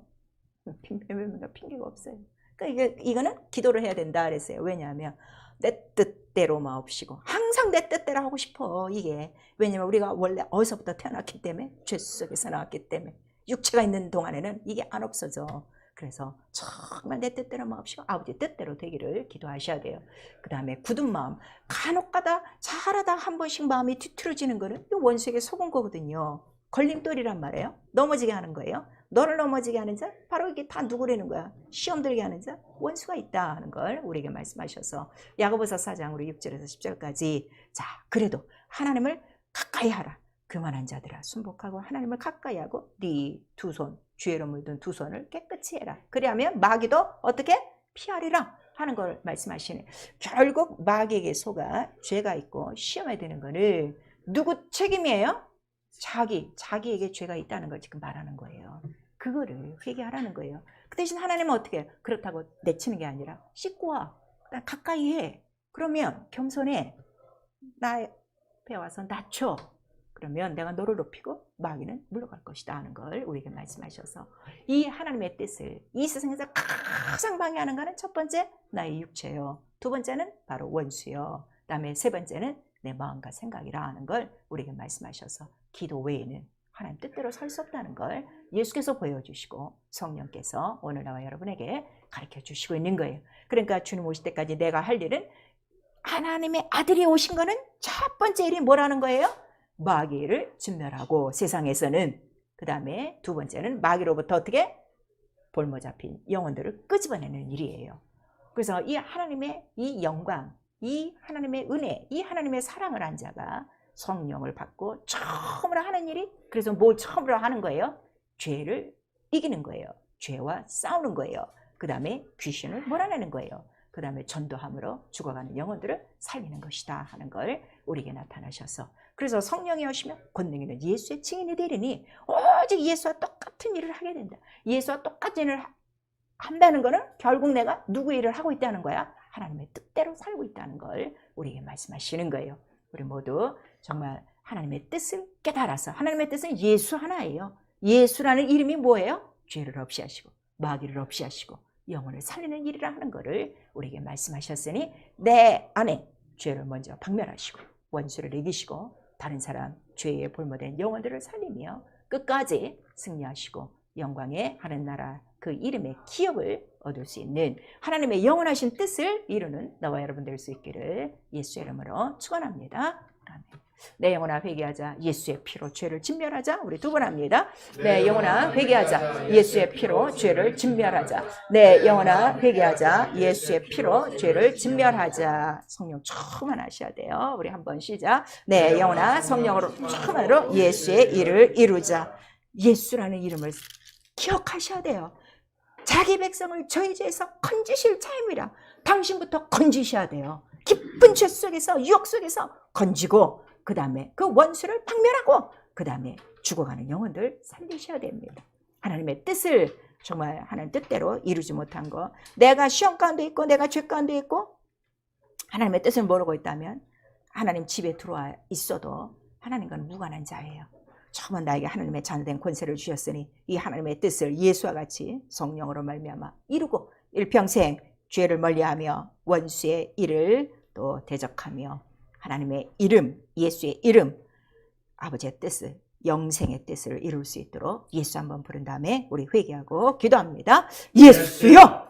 핑계가 없어요. 그러니까 이거는 기도를 해야 된다 그랬어요. 왜냐하면 내 뜻대로 마옵시고 항상 내 뜻대로 하고 싶어 이게. 왜냐하면 우리가 원래 어디서부터 태어났기 때문에 죄 속에서 나왔기 때문에 육체가 있는 동안에는 이게 안 없어져. 그래서 정말 내 뜻대로 마옵시고 아버지 뜻대로 되기를 기도하셔야 돼요. 그 다음에 굳은 마음, 간혹가다 잘하다 한 번씩 마음이 뒤틀어지는 거는 이 원수에게 속은 거거든요. 걸림돌이란 말이에요. 넘어지게 하는 거예요. 너를 넘어지게 하는 자, 바로 이게 다 누구라는 거야? 시험 들게 하는 자, 원수가 있다 하는 걸 우리에게 말씀하셔서 야고보서 4장 우리 6절에서 10절까지 자, 그래도 하나님을 가까이 하라. 교만한 자들아 순복하고 하나님을 가까이 하고 네 두 손, 죄로 물든 두 손을 깨끗이 해라. 그리하면 마귀도 어떻게? 피하리라 하는 걸 말씀하시네. 결국 마귀에게 속아 죄가 있고 시험에 드는 거는 누구 책임이에요? 자기에게 죄가 있다는 걸 지금 말하는 거예요. 그거를 회개하라는 거예요. 그 대신 하나님은 어떻게 해요? 그렇다고 내치는 게 아니라 씻고 와. 가까이 해. 그러면 겸손해. 나 앞에 와서 낮춰. 그러면 내가 너를 높이고 마귀는 물러갈 것이다 하는 걸 우리에게 말씀하셔서 이 하나님의 뜻을 이 세상에서 가장 방해하는 것은 첫 번째 나의 육체요. 두 번째는 바로 원수요. 그 다음에 세 번째는 내 마음과 생각이라 하는 걸 우리에게 말씀하셔서 기도 외에는 하나님 뜻대로 설 수 없다는 걸 예수께서 보여주시고 성령께서 오늘 나와 여러분에게 가르쳐 주시고 있는 거예요. 그러니까 주님 오실 때까지 내가 할 일은 하나님의 아들이 오신 거는 첫 번째 일이 뭐라는 거예요? 마귀를 진멸하고 세상에서는, 그 다음에 두 번째는 마귀로부터 어떻게? 볼모 잡힌 영혼들을 끄집어내는 일이에요. 그래서 이 하나님의 이 영광, 이 하나님의 은혜, 이 하나님의 사랑을 한 자가 성령을 받고 처음으로 하는 일이, 그래서 뭘 처음으로 하는 거예요? 죄를 이기는 거예요. 죄와 싸우는 거예요. 그 다음에 귀신을 몰아내는 거예요. 그 다음에 전도함으로 죽어가는 영혼들을 살리는 것이다 하는 걸 우리에게 나타나셔서, 그래서 성령이 오시면 권능이는 예수의 증인이 되리니 오직 예수와 똑같은 일을 하게 된다. 예수와 똑같은 일을 한다는 거는 결국 내가 누구 일을 하고 있다는 거야? 하나님의 뜻대로 살고 있다는 걸 우리에게 말씀하시는 거예요. 우리 모두 정말 하나님의 뜻을 깨달아서, 하나님의 뜻은 예수 하나예요. 예수라는 이름이 뭐예요? 죄를 없이 하시고 마귀를 없이 하시고 영혼을 살리는 일이라 하는 것을 우리에게 말씀하셨으니 내 안에 죄를 먼저 박멸하시고 원수를 이기시고 다른 사람 죄에 볼모된 영혼들을 살리며 끝까지 승리하시고 영광의 하는 나라 그 이름의 기업을 얻을 수 있는 하나님의 영원하신 뜻을 이루는 나와 여러분 될 수 있기를 예수의 이름으로 축원합니다. 아멘. 내 영혼아 회개하자. 예수의 피로 죄를 진멸하자. 우리 두 번 합니다. 내 영혼아 회개하자. 예수의 피로 죄를 진멸하자. 내 영혼아 회개하자. 예수의 피로 죄를 진멸하자. 성령 충만하셔야 돼요. 우리 한번 시작. 내 영혼아 성령으로 충만으로 예수의 일을 이루자. 예수라는 이름을 기억하셔야 돼요. 자기 백성을 저희 죄에서 건지실 자임이라. 당신부터 건지셔야 돼요. 깊은 죄 속에서 유혹 속에서 건지고 그 다음에 그 원수를 박멸하고 그 다음에 죽어가는 영혼들 살리셔야 됩니다. 하나님의 뜻을 정말 하나님 뜻대로 이루지 못한 거, 내가 시험 가운데 있고 내가 죄 가운데 있고 하나님의 뜻을 모르고 있다면 하나님 집에 들어와 있어도 하나님과는 무관한 자예요. 처음은 나에게 하나님의 자녀된 권세를 주셨으니 이 하나님의 뜻을 예수와 같이 성령으로 말미암아 이루고 일평생 죄를 멀리하며 원수의 일을 또 대적하며 하나님의 이름, 예수의 이름, 아버지의 뜻을, 영생의 뜻을 이룰 수 있도록 예수 한번 부른 다음에 우리 회개하고 기도합니다. 예수여!